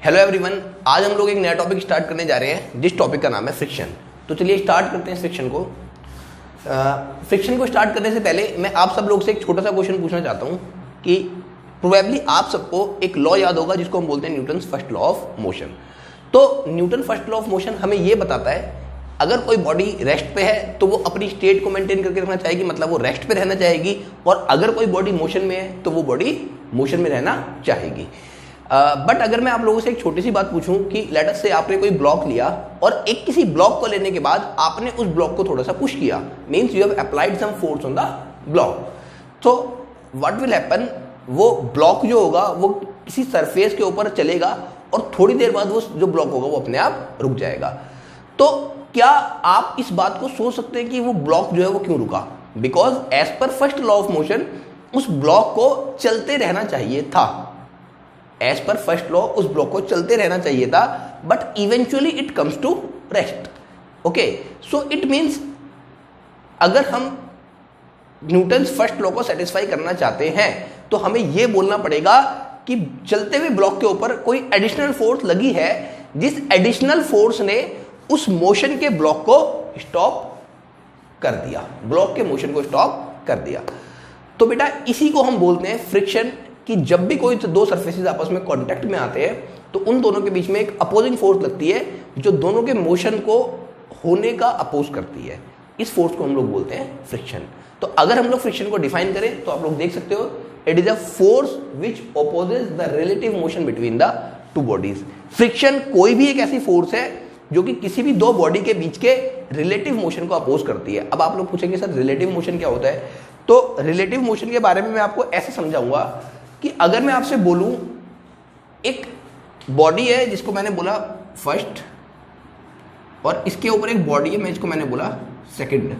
Hello everyone, आज हम लोग एक नया टॉपिक स्टार्ट करने जा रहे हैं जिस टॉपिक का नाम है फ्रिक्शन। तो चलिए स्टार्ट करते हैं फ्रिक्शन को। फ्रिक्शन को स्टार्ट करने से पहले मैं आप सब लोग से एक छोटा सा क्वेश्चन पूछना चाहता हूँ कि प्रोबेबली आप सबको एक लॉ याद होगा जिसको हम बोलते हैं Newton's first law of motion. तो Newton first law of motion हमें ये बताता है अगर कोई बॉडी रेस्ट पे है तो वो अपनी स्टेट को मेंटेन करके रखना चाहेगी, मतलब वो रेस्ट पे रहना चाहेगी, और अगर कोई बॉडी मोशन में है तो वो बॉडी मोशन में रहना चाहेगी। बट अगर मैं आप लोगों से एक छोटी सी बात पूछूं कि लेट अस से आपने कोई ब्लॉक लिया और एक किसी ब्लॉक को लेने के बाद आपने उस ब्लॉक को थोड़ा सा पुश किया, means you have applied some force on the block, तो व्हाट विल हैपन, वो ब्लॉक जो होगा वो किसी सरफेस के ऊपर चलेगा और थोड़ी देर बाद वो जो ब्लॉक होगा वो अपने आप रुक जाएगा। तो क्या आप इस बात को सोच सकते हैं कि वो ब्लॉक जो है वो क्यों रुका? बिकॉज एज पर फर्स्ट लॉ ऑफ मोशन उस ब्लॉक को चलते रहना चाहिए था। एज पर फर्स्ट लॉ उस ब्लॉक को चलते रहना चाहिए था, but eventually it comes to rest. Okay, so it means अगर हम न्यूटन्स फर्स्ट लॉ को सेटिस्फाई करना चाहते हैं तो हमें यह बोलना पड़ेगा कि चलते हुए ब्लॉक के ऊपर कोई एडिशनल फोर्स लगी है, जिस एडिशनल फोर्स ने उस मोशन के ब्लॉक को स्टॉप कर दिया, ब्लॉक के मोशन को स्टॉप कर दिया। तो बेटा इसी को हम बोलते हैं फ्रिक्शन, कि जब भी कोई दो सरफेसेस आपस में कांटेक्ट में आते हैं तो उन दोनों के बीच में एक अपोजिंग फोर्स लगती है जो दोनों के मोशन को होने का अपोज करती है। इस फोर्स को हम लोग बोलते हैं फ्रिक्शन। तो अगर हम लोग फ्रिक्शन को डिफाइन करें तो आप लोग देख सकते हो, it is a force which opposes the relative motion between the two bodies. Friction कोई भी एक ऐसी फोर्स है जो कि किसी भी दो बॉडी के बीच के रिलेटिव मोशन को अपोज करती है। अब आप लोग पूछेंगे सर रिलेटिव मोशन क्या होता है? तो रिलेटिव मोशन के बारे में मैं आपको ऐसे समझाऊंगा कि अगर मैं आपसे बोलूं एक बॉडी है जिसको मैंने बोला फर्स्ट और इसके ऊपर एक बॉडी है, मैं इसको मैंने बोला सेकंड।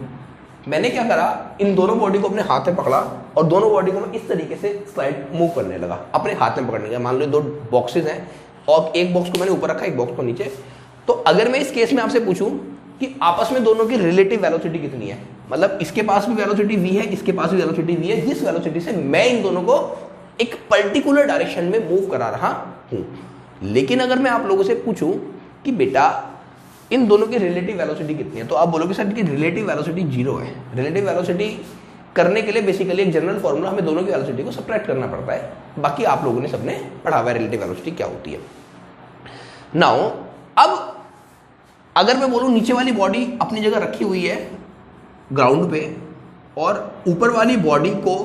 मैंने क्या करा, इन दोनों बॉडी को अपने हाथ में पकड़ा और दोनों बॉडी को मैं इस तरीके से स्लाइड मूव करने लगा अपने हाथ में पकड़ने का। मान लो दो बॉक्सेस हैं और एक बॉक्स को मैंने ऊपर रखा, एक बॉक्स को नीचे। तो अगर मैं इस केस में आपसे पूछूं कि आपस में दोनों की रिलेटिव वेलोसिटी कितनी है, मतलब इसके पास भी वेलोसिटी v है, इसके पास भी वेलोसिटी v है, जिस वेलोसिटी से मैं इन दोनों को एक पर्टिकुलर डायरेक्शन में मूव करा रहा हूं। लेकिन अगर मैं आप लोगों से पूछूं कि बेटा इन दोनों की रिलेटिव वेलोसिटी कितनी है, तो आप बोलोगे सर कि रिलेटिव वेलोसिटी 0 है। रिलेटिव वेलोसिटी करने के लिए बेसिकली एक जनरल फॉर्मूला, हमें दोनों की वेलोसिटी को सब्ट्रैक्ट करना पड़ता है। बाकी आप लोगों ने सबने पढ़ा हुआ है रिलेटिव वेलोसिटी क्या होती है। नाउ अब अगर मैं बोलूं नीचे वाली बॉडी अपनी जगह रखी हुई है ग्राउंड पे और ऊपर वाली बॉडी को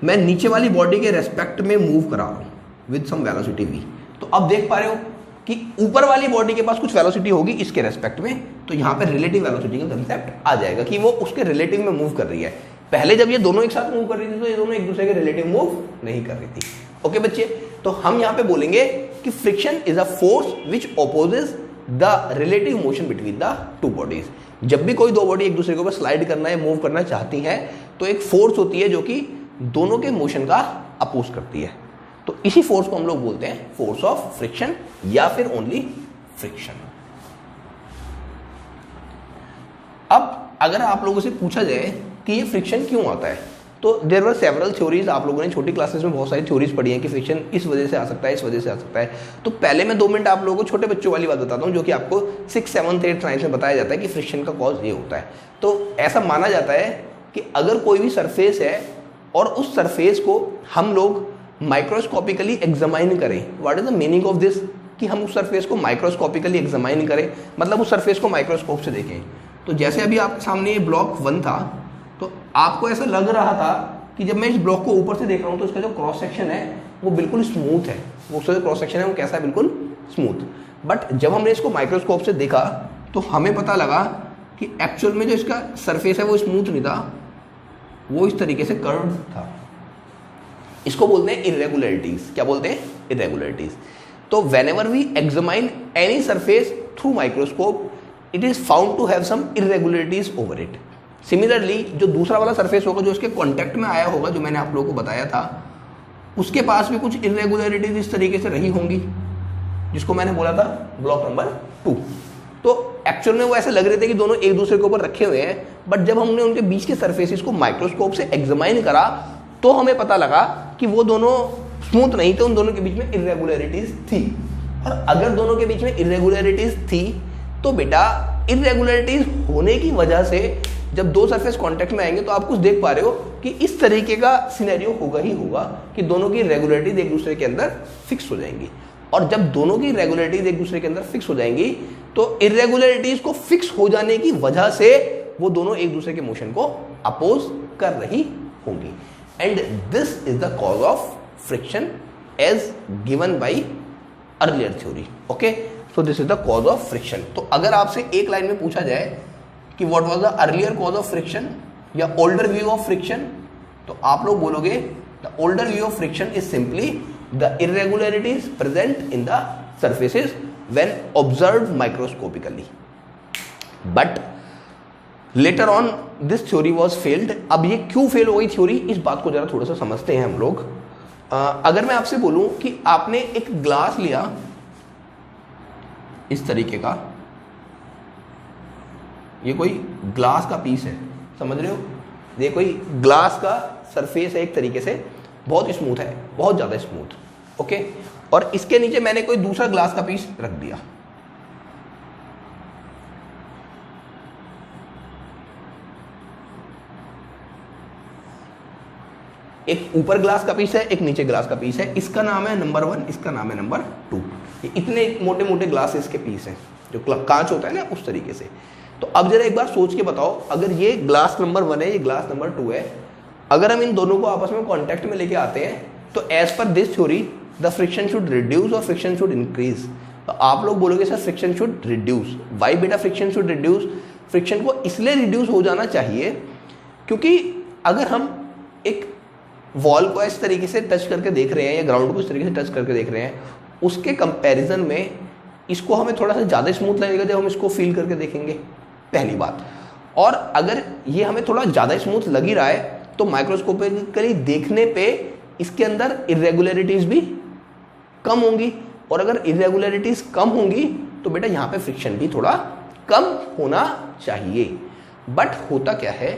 मैं नीचे वाली बॉडी के रेस्पेक्ट में मूव करा रहा हूं विद सम वेलोसिटी v, तो अब देख पा रहे हो कि ऊपर वाली बॉडी के पास कुछ वेलोसिटी होगी इसके रेस्पेक्ट में, तो यहां पे रिलेटिव वेलोसिटी का कंसेप्ट आ जाएगा कि वो उसके रिलेटिव में मूव कर रही है। पहले जब ये दोनों एक साथ मूव कर रही थी तो ये दोनों एक दूसरे के रिलेटिव मूव नहीं कर रही थी। ओके बच्चे, तो हम यहां पे बोलेंगे कि friction is a force which opposes the relative motion between the two bodies. जब भी कोई दो बॉडी एक दूसरे के ऊपर स्लाइड करना है, मूव करना चाहती है, तो एक फोर्स होती है जो कि दोनों के मोशन का अपोज करती है। तो इसी फोर्स को हम लोग बोलते हैं फोर्स ऑफ फ्रिक्शन या फिर ओनली फ्रिक्शन। अब अगर आप लोगों से पूछा जाए कि ये फ्रिक्शन क्यों आता है, तो देयर वर सेवरल थ्योरीज। आप लोगों ने छोटी क्लासेस में बहुत सारी थ्योरीज पढ़ी हैं कि फ्रिक्शन इस वजह से आ सकता है, इस वजह से आ सकता है। तो पहले मैं 2 मिनट आप लोगों को छोटे बच्चों वाली बात बताता हूं जो कि आपको 6th 7th 8th 9th में बताया जाता है कि फ्रिक्शन का कॉज ये होता है। तो ऐसा माना जाता है कि अगर कोई भी सरफेस है और उस सरफेस को हम लोग माइक्रोस्कोपिकली एग्जामाइन करें, what is the meaning of this, कि हम उस सरफेस को माइक्रोस्कोपिकली एग्जामाइन करें, मतलब उस सरफेस को माइक्रोस्कोप से देखें। तो जैसे अभी आपके सामने ये ब्लॉक 1 था, तो आपको ऐसा लग रहा था कि जब मैं इस ब्लॉक को ऊपर से देख रहा हूं तो इसका जो क्रॉस सेक्शन है वो बिल्कुल स्मूथ है, वो उसका जो क्रॉस सेक्शन है वो कैसा है, बिल्कुल स्मूथ। बट जब हमने इसको माइक्रोस्कोप से देखा तो हमें पता लगा कि एक्चुअल में जो इसका सरफेस है वो स्मूथ नहीं था, वो इस तरीके से कर्व था। इसको बोलते हैं इरेगुलरिटीज। क्या बोलते हैं? इरेगुलरिटीज। तो whenever we examine any surface through microscope it is found to have some irregularities over it. Similarly जो दूसरा वाला सरफेस होगा जो उसके कांटेक्ट में आया होगा, जो मैंने आप लोगों को बताया था, उसके पास भी कुछ इरेगुलरिटीज इस तरीके से रही होंगी, जिसको मैंने बोला था ब्लॉक नंबर 2। तो एक्चुअल में वो ऐसे लग रहे थे कि दोनों एक दूसरे के ऊपर रखे हुए हैं, बट जब हमने उनके बीच के सरफेसेस को माइक्रोस्कोप से एग्जामाइन करा तो हमें पता लगा कि वो दोनों स्मूथ नहीं थे, उन दोनों के बीच में इरेगुलरिटीज थी। और अगर दोनों के बीच में इरेगुलरिटीज थी तो बेटा इरेगुलरिटीज होने की वजह से जब दो सरफेस कांटेक्ट में आएंगे तो आप कुछ देख पा रहे हो कि इस तरीके का सिनेरियो होगा ही होगा कि दोनों की रेगुलरिटीज एक दूसरे के अंदर फिक्स हो जाएंगी। और जब दोनों की रेगुलरिटीज एक दूसरे के अंदर फिक्स हो जाएंगी तो इरेगुलरिटीज को फिक्स हो जाने की वजह से वो दोनों एक दूसरे के मोशन को अपोज कर रही होंगी। And this is the cause of friction as given by earlier theory. Okay, so this is the cause of friction. तो अगर आपसे एक लाइन में पूछा जाए कि what was the earlier cause of friction या ओल्डर व्यू ऑफ फ्रिक्शन, तो आप लोग बोलोगे the older view of friction is simply the irregularities present in the surfaces when observed microscopically. But later on this theory was failed. अब ये क्यों fail हो गई थ्योरी, इस बात को जरा थोड़ा सा समझते हैं हम लोग। अगर मैं आपसे बोलूं कि आपने एक ग्लास लिया इस तरीके का, ये कोई ग्लास का पीस है, समझ रहे हो, ये कोई ग्लास का सरफेस है एक तरीके से, बहुत स्मूथ है, बहुत ज्यादा स्मूथ। ओके, और इसके नीचे मैंने कोई दूसरा ग्लास का पीस रख दिया। एक ऊपर ग्लास का पीस है, एक नीचे ग्लास का पीस है, इसका नाम है नंबर 1, इसका नाम है नंबर 2। ये इतने मोटे मोटे ग्लासेस के पीस हैं जो कांच होता है ना उस तरीके से। तो अब जरा एक बार सोच के बताओ, अगर ये ग्लास नंबर 1 है, ये ग्लास नंबर 2 है, अगर हम इन दोनों को आपस में कांटेक्ट में लेके आते हैं तो एज पर this theory the friction should reduce और फ्रिक्शन शुड इंक्रीज। तो आप लोग बोलोगे sir friction should reduce, why बेटा फ्रिक्शन शुड रिड्यूस? फ्रिक्शन को इसलिए रिड्यूस हो जाना चाहिए क्योंकि अगर हम एक वॉल को इस तरीके से टच करके देख रहे हैं या ग्राउंड को इस तरीके से टच करके देख रहे हैं, उसके कंपैरिजन में इसको हमें थोड़ा सा ज़्यादा स्मूथ लगेगा जब हम इसको फील करके देखेंगे, पहली बात। और अगर ये हमें थोड़ा ज़्यादा स्मूथ लग ही रहा है तो माइक्रोस्कोपिकली देखने पे इसके अंदर इरेगुलरिटीज भी कम होंगी, और अगर इरेगुलरिटीज कम होंगी तो बेटा यहाँ पे फ्रिक्शन भी थोड़ा कम होना चाहिए। बट होता क्या है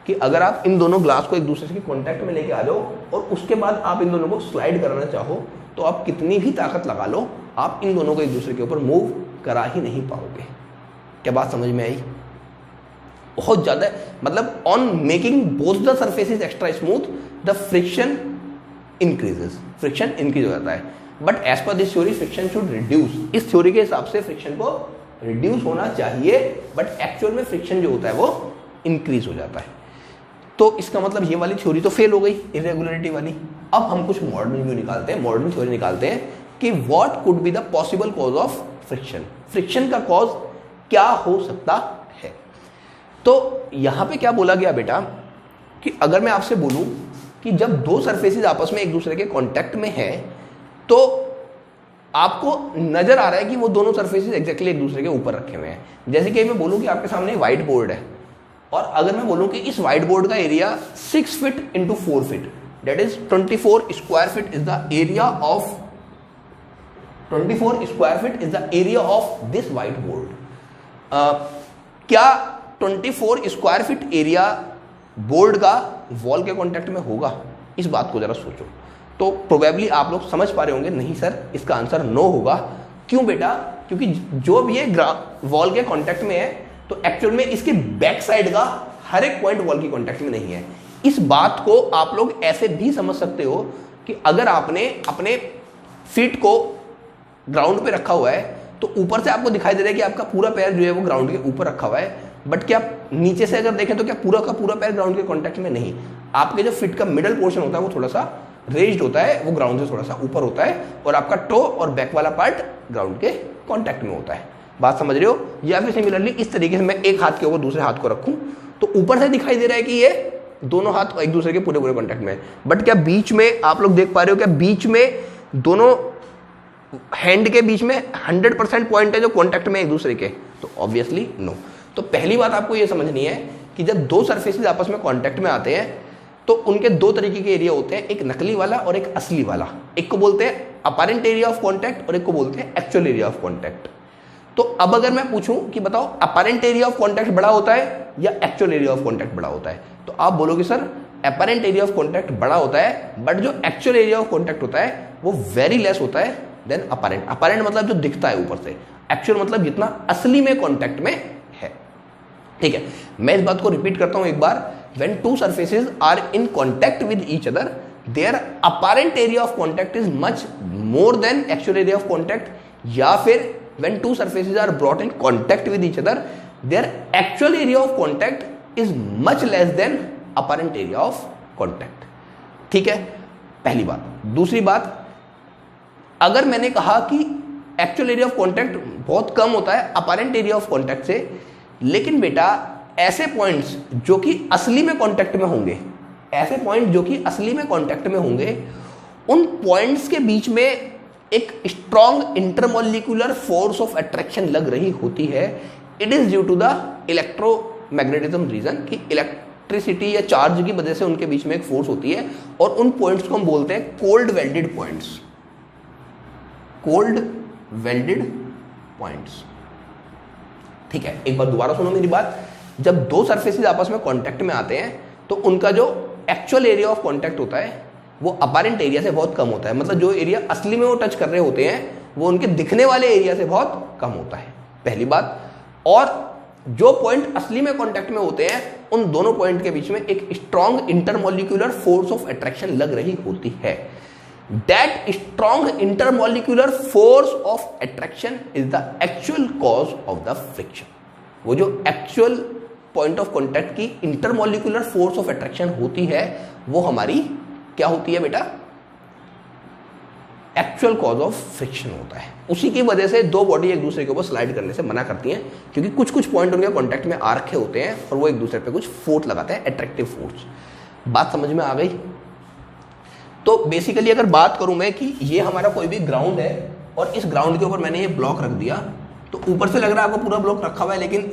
कि अगर आप इन दोनों ग्लास को एक दूसरे के कांटेक्ट में लेके आ जाओ और उसके बाद आप इन दोनों को स्लाइड कराना चाहो तो आप कितनी भी ताकत लगा लो, आप इन दोनों को एक दूसरे के ऊपर मूव करा ही नहीं पाओगे। क्या बात समझ में आई? बहुत ज्यादा, मतलब on making both the surfaces extra smooth the friction increases, friction increase हो जाता है। बट एज पर this theory friction should reduce, इस थ्योरी के हिसाब से फ्रिक्शन को रिड्यूस होना चाहिए, बट एक्चुअल में फ्रिक्शन जो होता है वो इंक्रीज हो जाता है। तो इसका मतलब ये वाली थ्योरी तो फेल हो गई, इरेगुलरिटी वाली। अब हम कुछ मॉडर्न व्यू निकालते हैं, मॉडर्न थ्योरी निकालते हैं कि what could be the possible cause of friction, friction का कॉज क्या हो सकता है। तो यहां पे क्या बोला गया बेटा कि अगर मैं आपसे बोलूं कि जब दो सरफेसेस आपस में एक दूसरे के कांटेक्ट में हैं तो आपको नजर आ रहा है कि वो दोनों सरफेसेस एग्जैक्टली एक दूसरे के ऊपर रखे हुए हैं। जैसे कि मैं बोलूं कि आपके सामने व्हाइट बोर्ड है और अगर मैं बोलूं कि इस व्हाइट बोर्ड का area 6 feet into 4 feet, that is 24 square feet is the area of 24 square feet is the area of this white board. क्या 24 स्क्वायर फीट एरिया बोर्ड का वॉल के कांटेक्ट में होगा? इस बात को जरा सोचो। तो प्रोबेबली आप लोग समझ पा रहे होंगे नहीं सर, इसका आंसर नो होगा। क्यों बेटा? क्योंकि जो भी ये वॉल के कांटेक्ट में है तो एक्चुअल में इसके बैक साइड का हर एक पॉइंट वॉल की कांटेक्ट में नहीं है। इस बात को आप लोग ऐसे भी समझ सकते हो कि अगर आपने अपने फीट को ग्राउंड पे रखा हुआ है तो ऊपर से आपको दिखाई दे रहा है कि आपका पूरा पैर जो है वो ग्राउंड के ऊपर रखा हुआ है, बट क्या नीचे से अगर देखें तो क्या पूरा का पूरा पैर ग्राउंड के कांटेक्ट में नहीं। आपके जो फीट का मिडल पोर्शन होता है वो थोड़ा सा रेज्ड होता है, वो ग्राउंड से थोड़ा सा ऊपर होता है, और आपका टो और बैक वाला पार्ट ग्राउंड के कांटेक्ट में होता है। बात समझ रहे हो? या फिर सिमिलरली इस तरीके से मैं एक हाथ के ऊपर दूसरे हाथ को रखूं तो ऊपर से दिखाई दे रहा है कि ये दोनों हाथ एक दूसरे के पूरे पूरे कांटेक्ट में है, बट क्या बीच में आप लोग देख पा रहे हो क्या बीच में दोनों हैंड के बीच में 100% पॉइंट है जो कांटेक्ट में एक दूसरे के? तो ऑब्वियसली नो। तो पहली बात आपको ये समझनी है कि जब दो सरफेसेस आपस में कांटेक्ट में आते हैं तो उनके दो तरीके के एरिया होते हैं, एक नकली वाला और एक असली वाला। एक को बोलते हैं अपैरेंट एरिया ऑफ कांटेक्ट और एक को बोलते हैं एक्चुअल एरिया ऑफ कांटेक्ट। तो अब अगर मैं पूछूं कि बताओ अपैरेंट एरिया ऑफ कांटेक्ट बड़ा होता है या एक्चुअल एरिया ऑफ कांटेक्ट बड़ा होता है, तो आप बोलोगे sir apparent area of contact बड़ा होता है, बट जो एक्चुअल एरिया ऑफ कॉन्टैक्ट होता है वो वेरी लेस होता है देन अपरेंट। अपरेंट मतलब जो दिखता है ऊपर से, एक्चुअल मतलब जितना असली में कॉन्टैक्ट में है। ठीक है, मैं इस बात को रिपीट करता हूं एक बार। When two surfaces are in contact with each other, there apparent area of contact is much more than actual area of contact, या फिर when two surfaces are brought in contact with each other, their actual area of contact is much less than apparent area of contact। ठीक है, पहली बात। दूसरी बात, अगर मैंने कहा कि एक्चुअल एरिया ऑफ कॉन्टैक्ट बहुत कम होता है अपरेंट एरिया ऑफ कॉन्टैक्ट से, लेकिन बेटा ऐसे पॉइंट्स जो कि असली में कॉन्टैक्ट में होंगे, ऐसे पॉइंट जो कि असली में कॉन्टैक्ट में होंगे, उन पॉइंट्स के बीच में एक strong intermolecular force of attraction लग रही होती है। It is due to the electromagnetism reason, कि इलेक्ट्रिसिटी या चार्ज की वजह से उनके बीच में एक फोर्स होती है, और उन पॉइंट्स को हम बोलते हैं cold welded points. Cold welded points. ठीक है, एक बार दोबारा सुनो मेरी बात। जब दो सरफेसेस आपस में कांटेक्ट में आते हैं तो उनका जो एक्चुअल एरिया ऑफ कांटेक्ट होता है वो अपरेंट एरिया से बहुत कम होता है। मतलब जो एरिया असली में वो टच कर रहे होते हैं वो उनके दिखने वाले एरिया से बहुत कम होता है, पहली बात। और जो पॉइंट असली में कांटेक्ट में होते हैं उन दोनों पॉइंट के बीच में एक strong intermolecular force of attraction लग रही होती है। That strong intermolecular force of attraction is the actual cause of the friction. वो जो एक्चुअल पॉइंट ऑफ कांटेक्ट की इंटरमोलिकुलर फोर्स ऑफ अट्रैक्शन होती है वो हमारी क्या होती है बेटा? एक्चुअल कॉज ऑफ फ्रिक्शन होता है। उसी की वजह से दो बॉडी एक दूसरे के ऊपर स्लाइड करने से मना करती हैं, क्योंकि कुछ कुछ पॉइंट उनके कांटेक्ट में आ रखे होते हैं और वो एक दूसरे पे कुछ फोर्स लगाते हैं, अट्रैक्टिव फोर्स। बात समझ में आ गई? तो बेसिकली अगर बात करूं मैं कि ये हमारा कोई भी ग्राउंड है और इस ग्राउंड के ऊपर मैंने ये ब्लॉक रख दिया, तो ऊपर से लग रहा है आपको पूरा ब्लॉक रखा हुआ है, लेकिन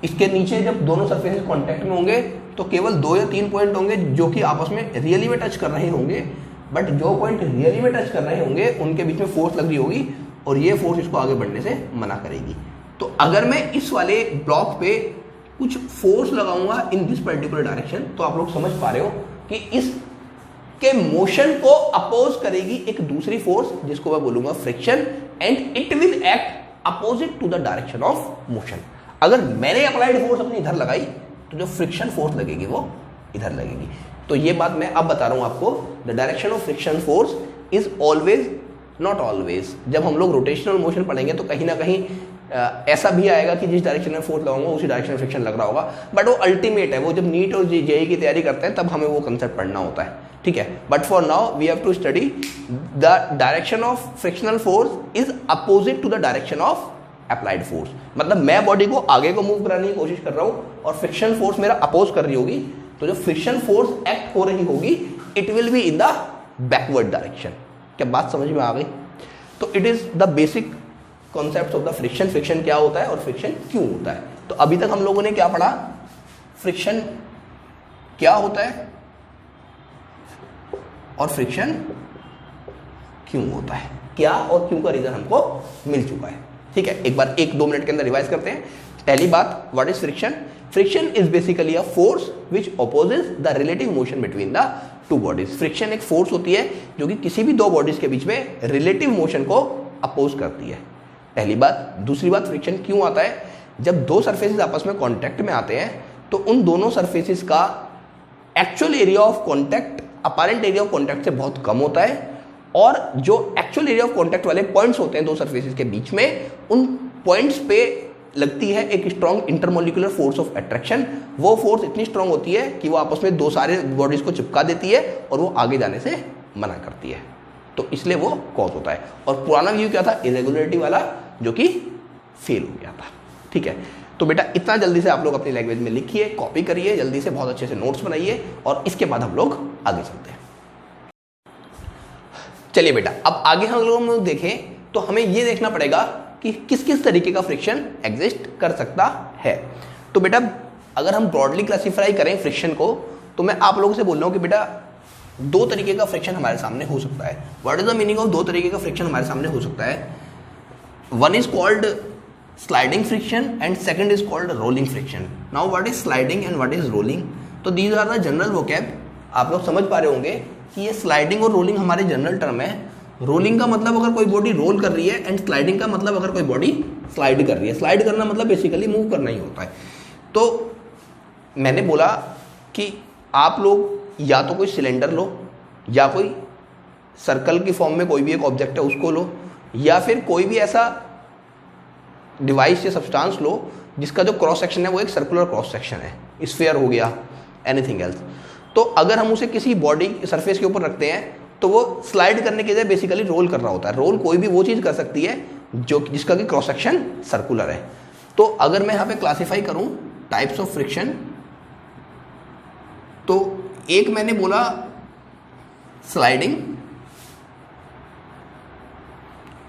इसके नीचे जब दोनों सरफेसेस कांटेक्ट में होंगे तो केवल 2 या 3 पॉइंट होंगे जो कि आपस में रियली में टच कर रहे होंगे। बट जो पॉइंट रियली में टच कर रहे होंगे उनके बीच में फोर्स लग रही होगी और ये फोर्स इसको आगे बढ़ने से मना करेगी। तो अगर मैं इस वाले ब्लॉक पे कुछ फोर्स लगाऊंगा इन दिस पर्टिकुलर डायरेक्शन, तो आप लोग समझ पा रहे हो कि इस के मोशन को अपोज करेगी एक दूसरी फोर्स जिसको मैं बोलूंगा friction, and it will act opposite to the direction of motion. अगर मैंने अप्लाइड फोर्स अपनी इधर लगाई तो जो फ्रिक्शन फोर्स लगेगी वो इधर लगेगी। तो ये बात मैं अब बता रहा हूं आपको। The direction of friction force is always, not always, जब हम लोग रोटेशनल मोशन पढ़ेंगे तो कहीं ना कहीं ऐसा भी आएगा कि जिस डायरेक्शन में फोर्स लगाऊंगा उसी डायरेक्शन में फ्रिक्शन लग रहा होगा, बट वो अल्टीमेट है। वो जब नीट और जेईई की तैयारी करते हैं तब हमें वो कंसेप्ट पढ़ना होता है, ठीक है। But for now we have to study the direction of frictional force is opposite to the direction of applied force. मतलब मैं बॉडी को आगे को मूव कराने की कोशिश कर रहा हूं और फ्रिक्शन फोर्स मेरा अपोज कर रही होगी, तो जो फ्रिक्शन फोर्स एक्ट हो रही होगी it will be in the backward direction. क्या बात समझ में आ गई? तो it is the basic concept of the friction. Friction क्या होता है और फ्रिक्शन क्यों होता है। तो अभी तक हम लोगों ने क्या पढ़ा? फ्रिक्शन क्या होता है और फ्रिक्शन क्यों होता है। क्या और क्यों का रीजन हमको मिल चुका है, ठीक है। एक बार 1-2 मिनट के अंदर रिवाइज करते हैं। पहली बात, what is friction? Friction is basically a force which opposes the relative motion between the two bodies. Friction एक फोर्स होती है जो कि किसी भी दो बॉडीज के बीच में रिलेटिव मोशन को अपोज करती है, पहली बात। दूसरी बात, फ्रिक्शन क्यों आता है? जब दो सरफेसेस आपस में कांटेक्ट में आते हैं तो उन दोनों सरफेसेस का actual area of contact apparent area of contact से बहुत कम होता है, और जो एक्चुअल एरिया ऑफ कांटेक्ट वाले पॉइंट्स होते हैं दो सरफेसेस के बीच में, उन पॉइंट्स पे लगती है एक strong intermolecular force of attraction. वो फोर्स इतनी स्ट्रॉन्ग होती है कि वो आपस में दो सारे बॉडीज को चिपका देती है और वो आगे जाने से मना करती है, तो इसलिए वो कॉज होता है। और पुराना व्यू क्या था? इरेगुलरिटी वाला, जो कि फेल हो गया था, ठीक है। तो बेटा इतना जल्दी से आप लोग अपनी लैंग्वेज में लिखिए, कॉपी करिए जल्दी से, बहुत अच्छे से नोट्स बनाइए, और इसके बाद हम लोग आगे चलते हैं। चलिए बेटा, अब आगे हम लोग देखें तो हमें यह देखना पड़ेगा कि किस किस तरीके का फ्रिक्शन एग्जिस्ट कर सकता है। तो बेटा अगर हम ब्रॉडली क्लासीफाई करें फ्रिक्शन को, तो मैं आप लोगों से बोल रहा हूं कि बेटा 2 तरीके का फ्रिक्शन हमारे सामने हो सकता है। What is the meaning of 2 तरीके का फ्रिक्शन हमारे सामने हो सकता है? One is called sliding friction and second is called rolling friction. Now what is sliding and what is rolling? तो these are the general vocab. आप लोग समझ पा रहे होंगे कि ये स्लाइडिंग और रोलिंग हमारे जनरल टर्म है। रोलिंग का मतलब अगर कोई बॉडी रोल कर रही है, एंड स्लाइडिंग का मतलब अगर कोई बॉडी स्लाइड कर रही है। स्लाइड करना मतलब बेसिकली मूव करना ही होता है। तो मैंने बोला कि आप लोग या तो कोई सिलेंडर लो, या कोई सर्कल की फॉर्म में कोई भी एक ऑब्जेक्ट है उसको लो, या फिर कोई भी ऐसा डिवाइस या सब्सटेंस लो जिसका जो क्रॉस सेक्शन है वो एक सर्कुलर क्रॉस सेक्शन है, स्फीयर हो गया, एनीथिंग एल्स। तो अगर हम उसे किसी बॉडी सरफेस के ऊपर रखते हैं तो वो स्लाइड करने के लिए बेसिकली रोल कर रहा होता है। रोल कोई भी वो चीज़ कर सकती है जो जिसका कि क्रॉस सेक्शन सर्कुलर है। तो अगर मैं यहाँ पे क्लासीफाई करूँ टाइप्स ऑफ फ्रिक्शन, तो एक मैंने बोला स्लाइडिंग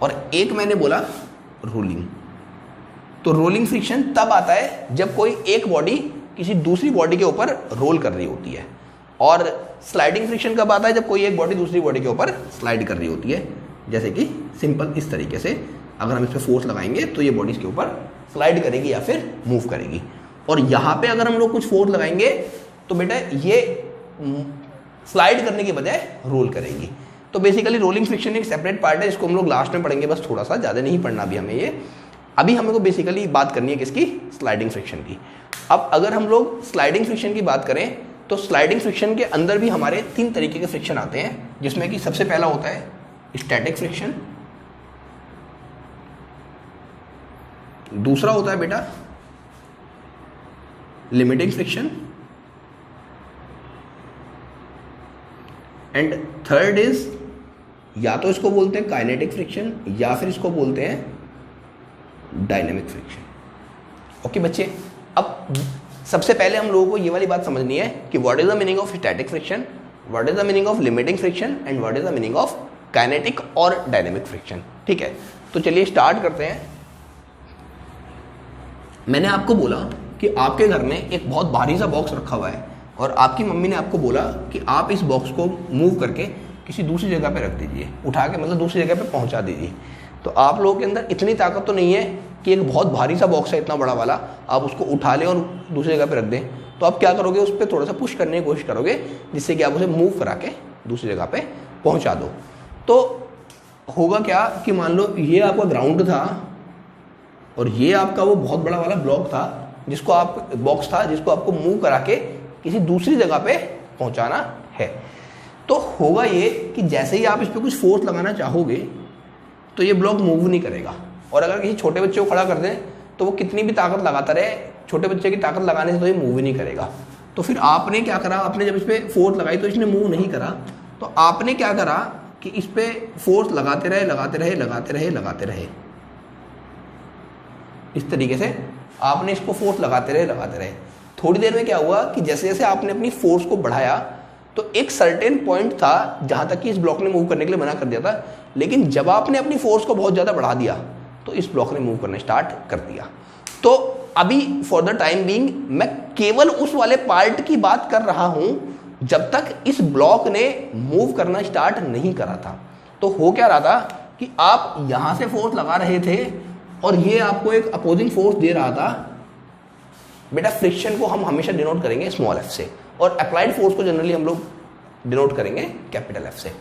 और एक मैंने बोला रोलिंग। तो रोलिंग फ्रिक्शन तब आता है जब कोई एक बॉडी किसी दूसरी बॉडी के ऊपर रोल कर रही होती है, और स्लाइडिंग फ्रिक्शन कब आता है जब कोई एक बॉडी दूसरी बॉडी के ऊपर स्लाइड कर रही होती है। जैसे कि सिंपल इस तरीके से अगर हम इस पर फोर्स लगाएंगे तो ये बॉडी इसके ऊपर स्लाइड करेगी या फिर मूव करेगी, और यहाँ पे अगर हम लोग कुछ फोर्स लगाएंगे तो बेटा ये स्लाइड करने के बजाय रोल करेगी। तो बेसिकली रोलिंग फ्रिक्शन एक सेपरेट पार्ट है, इसको हम लोग लास्ट में पढ़ेंगे, बस थोड़ा सा, ज़्यादा नहीं पढ़ना अभी हमें ये। अभी हमें को बेसिकली बात करनी है किसकी, स्लाइडिंग फ्रिक्शन की। अब अगर हम लोग स्लाइडिंग फ्रिक्शन की बात करें तो स्लाइडिंग फ्रिक्शन के अंदर भी हमारे 3 तरीके के फ्रिक्शन आते हैं, जिसमें कि सबसे पहला होता है स्टैटिक फ्रिक्शन, दूसरा होता है बेटा limiting friction, and third is, या तो इसको बोलते हैं काइनेटिक फ्रिक्शन या फिर इसको बोलते हैं डायनेमिक फ्रिक्शन। ओके बच्चे, अब सबसे पहले हम लोगों को ये वाली बात समझनी है कि what is the meaning of static friction, what is the meaning of limiting friction, and what is the meaning of kinetic और डायनेमिक फ्रिक्शन। ठीक है, तो चलिए स्टार्ट करते हैं। मैंने आपको बोला कि आपके घर में एक बहुत भारी सा बॉक्स रखा हुआ है, और आपकी मम्मी ने आपको बोला कि आप इस बॉक्स को मूव करके किसी दूसरी जगह पे रख दीजिए, उठा के मतलब दूसरी जगह पे पहुंचा दीजिए। तो आप लोगों के अंदर इतनी ताकत तो नहीं है कि एक बहुत भारी सा बॉक्स है इतना बड़ा वाला, आप उसको उठा लें और दूसरी जगह पे रख दें। तो आप क्या करोगे, उस पर थोड़ा सा पुश करने की कोशिश करोगे जिससे कि आप उसे मूव करा के दूसरी जगह पे पहुंचा दो। तो होगा क्या कि मान लो ये आपका ग्राउंड था और ये आपका वो बहुत बड़ा वाला ब्लॉक था जिसको आप बॉक्स था जिसको आपको मूव करा के किसी दूसरी जगह पे पहुंचाना है। तो होगा ये कि जैसे ही आप इस पर कुछ फोर्स लगाना चाहोगे तो ये ब्लॉक मूव नहीं करेगा, और अगर किसी छोटे बच्चे को खड़ा कर दें तो वो कितनी भी ताकत लगाता रहे, छोटे बच्चे की ताकत लगाने से तो ये मूव ही नहीं करेगा। तो फिर आपने क्या करा, आपने जब इस पर फोर्स लगाई तो इसने मूव नहीं करा, तो आपने क्या करा कि इस पर फोर्स लगाते रहे लगाते रहे लगाते रहे लगाते रहे, इस तरीके से आपने इसको फोर्स लगाते रहे। थोड़ी देर में क्या हुआ कि जैसे जैसे आपने अपनी फोर्स को बढ़ाया तो एक सर्टेन पॉइंट था जहां तक कि इस ब्लॉक ने मूव करने के लिए मना कर दिया था, लेकिन जब आपने अपनी फोर्स को बहुत ज़्यादा बढ़ा दिया तो इस ब्लॉक ने मूव करना स्टार्ट कर दिया। तो अभी फॉर द टाइम बीइंग मैं केवल उस वाले पार्ट की बात कर रहा हूं जब तक इस ब्लॉक ने मूव करना स्टार्ट नहीं करा था। तो हो क्या रहा था कि आप यहां से फोर्स लगा रहे थे और ये आपको एक अपोजिंग फोर्स दे रहा था। बेटा फ्रिक्शन को हम हमेशा डिनोट करेंगे स्मॉल एफ से, और अप्लाइड फोर्स को जनरली हम लोग डिनोट करेंगे कैपिटल एफ से।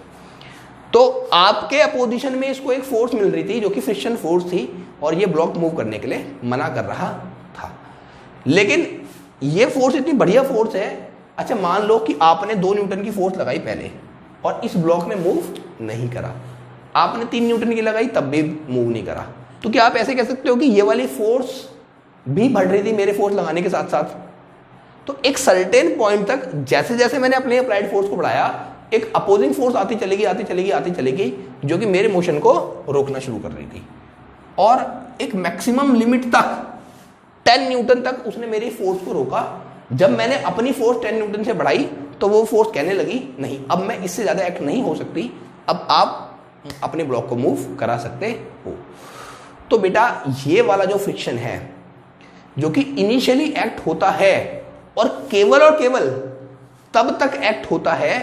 तो आपके अपोजिशन में इसको एक फोर्स मिल रही थी जो कि फ्रिक्शन फोर्स थी, और ये ब्लॉक मूव करने के लिए मना कर रहा था। लेकिन ये फोर्स इतनी बढ़िया फोर्स है। अच्छा मान लो कि आपने 2 न्यूटन की फोर्स लगाई पहले और इस ब्लॉक ने मूव नहीं करा, आपने 3 न्यूटन की लगाई तब भी मूव नहीं करा, तो क्या आप ऐसे कह सकते हो कि ये वाली फोर्स भी बढ़ रही थी मेरे फोर्स लगाने के साथ साथ? तो एक सर्टेन पॉइंट तक जैसे जैसे मैंने अपने अप्लाइड फोर्स को बढ़ाया, एक अपोजिंग फोर्स आती चलेगी जो कि मेरे मोशन को रोकना शुरू कर रही थी, और एक मैक्सिमम लिमिट तक 10 न्यूटन तक उसने मेरी फोर्स को रोका। जब मैंने अपनी फोर्स 10 न्यूटन से बढ़ाई तो वो फोर्स कहने लगी नहीं, अब मैं इससे ज्यादा एक्ट नहीं हो सकती, अब आप अपने ब्लॉक को मूव करा सकते हो। तो बेटा ये वाला जो फ्रिक्शन है जो कि इनिशियली एक्ट होता है और केवल तब तक एक्ट होता है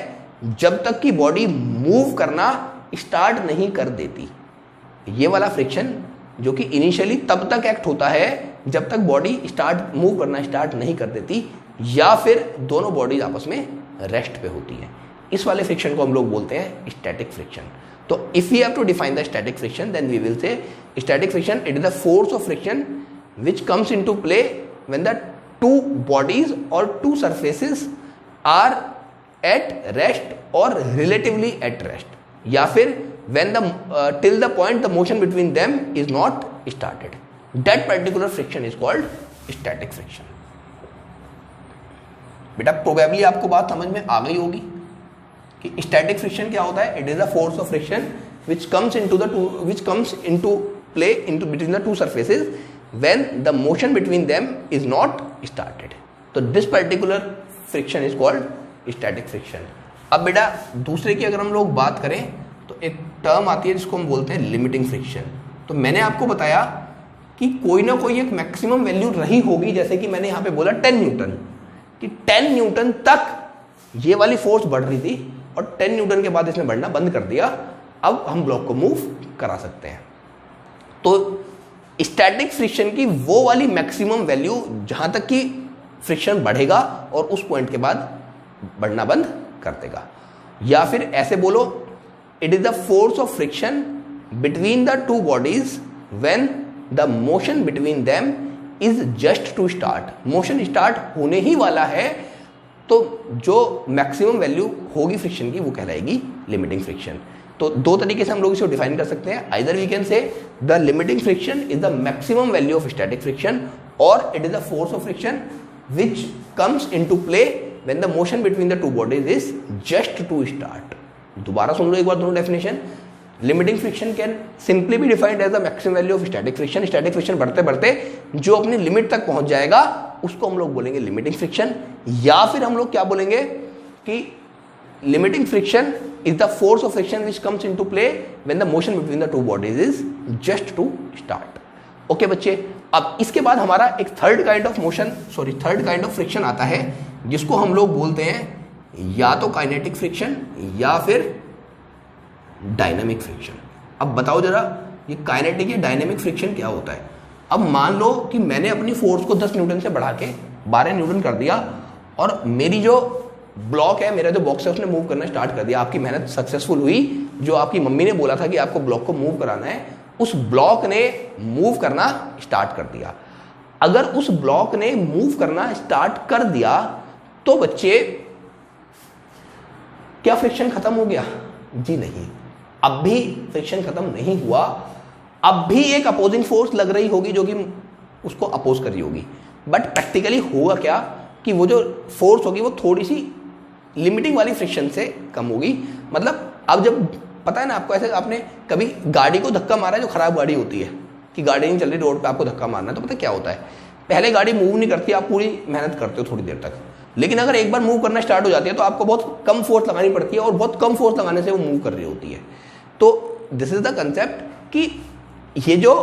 जब तक कि बॉडी मूव करना स्टार्ट नहीं कर देती। ये वाला फ्रिक्शन जो कि इनिशियली तब तक एक्ट होता है जब तक बॉडी मूव करना स्टार्ट नहीं कर देती, या फिर दोनों बॉडीज आपस में रेस्ट पे होती हैं, इस वाले फ्रिक्शन को हम लोग बोलते हैं स्टैटिक फ्रिक्शन। तो if we have to define the static friction then we will say static friction it is the force of friction which comes into play when the two bodies और two surfaces are at rest और relatively at rest, या फिर when the till the point the motion between them is not started, that particular friction is called static friction। बेटा probably आपको बात समझ में आ गई होगी कि स्टैटिक फ्रिक्शन क्या होता है। It is a force of friction which comes into play into between the two surfaces when the motion between them is not started, तो this particular friction is called static friction। अब बेटा दूसरे की अगर हम लोग बात करें तो एक टर्म आती है जिसको हम बोलते हैं लिमिटिंग फ्रिक्शन। तो मैंने आपको बताया कि कोई ना कोई एक मैक्सिमम वैल्यू रही होगी, जैसे कि मैंने यहां पे बोला 10 न्यूटन, कि 10 न्यूटन तक ये वाली फोर्स बढ़ रही थी और 10 न्यूटन के बाद इसने बढ़ना बंद कर दिया, अब हम ब्लॉक को मूव करा सकते हैं। तो स्टैटिक फ्रिक्शन की वो वाली मैक्सिमम वैल्यू जहां तक कि फ्रिक्शन बढ़ेगा और उस पॉइंट के बाद बढ़ना बंद कर देगा, या फिर ऐसे बोलो it is the force of friction between the two bodies when the motion between them is just to start, motion start होने ही वाला है, तो जो मैक्सिमम वैल्यू होगी फ्रिक्शन की वो कहलाएगी लिमिटिंग फ्रिक्शन। तो दो तरीके से हम लोग इसे डिफाइन कर सकते हैं, either we can say the limiting friction is the maximum value of static friction और it is the force of friction which comes into play when the motion between the two bodies is just to start. दोबारा सुन लो एक बार दोनों definition. Limiting friction can simply be defined as the maximum value of static friction. Static friction बढ़ते बढ़ते जो अपनी लिमिट तक पहुंच जाएगा उसको हम लोग बोलेंगे लिमिटिंग फ्रिक्शन, या फिर हम लोग क्या बोलेंगे कि limiting friction is the force of friction which comes into play when the motion between the two bodies is just to start. Okay बच्चे, अब इसके बाद हमारा एक थर्ड काइंड ऑफ फ्रिक्शन आता है जिसको हम लोग बोलते हैं या तो काइनेटिक फ्रिक्शन या फिर डायनामिक फ्रिक्शन। अब बताओ जरा ये काइनेटिक या डायनामिक फ्रिक्शन क्या होता है। अब मान लो कि मैंने अपनी फोर्स को 10 न्यूटन से बढ़ा के 12 न्यूटन कर दिया और मेरी जो ब्लॉक है, मेरा जो बॉक्स है उसने मूव करना स्टार्ट कर दिया, आपकी मेहनत सक्सेसफुल हुई। जो आपकी मम्मी ने बोला था कि आपको ब्लॉक को मूव कराना है, उस ब्लॉक ने मूव करना स्टार्ट कर दिया। अगर उस ब्लॉक ने मूव करना स्टार्ट कर दिया तो बच्चे क्या फ्रिक्शन खत्म हो गया? जी नहीं, अब भी फ्रिक्शन खत्म नहीं हुआ। अब भी एक अपोजिंग फोर्स लग रही होगी जो कि उसको अपोज कर रही होगी, बट प्रैक्टिकली होगा क्या कि वो जो फोर्स होगी वो थोड़ी सी लिमिटिंग वाली फ्रिक्शन से कम होगी। मतलब अब जब पता है ना आपको, ऐसे आपने कभी गाड़ी को धक्का मारा है जो खराब गाड़ी होती है कि गाड़ी नहीं चल रही रोड पे, आपको धक्का मारना है, तो पता क्या होता है, पहले गाड़ी मूव नहीं करती, आप पूरी मेहनत करते हो थोड़ी देर तक, लेकिन अगर एक बार मूव करना स्टार्ट हो जाती है तो आपको बहुत कम फोर्स लगानी पड़ती है और बहुत कम फोर्स लगाने से वो मूव कर रही होती है। तो दिस इज द कंसेप्ट कि ये जो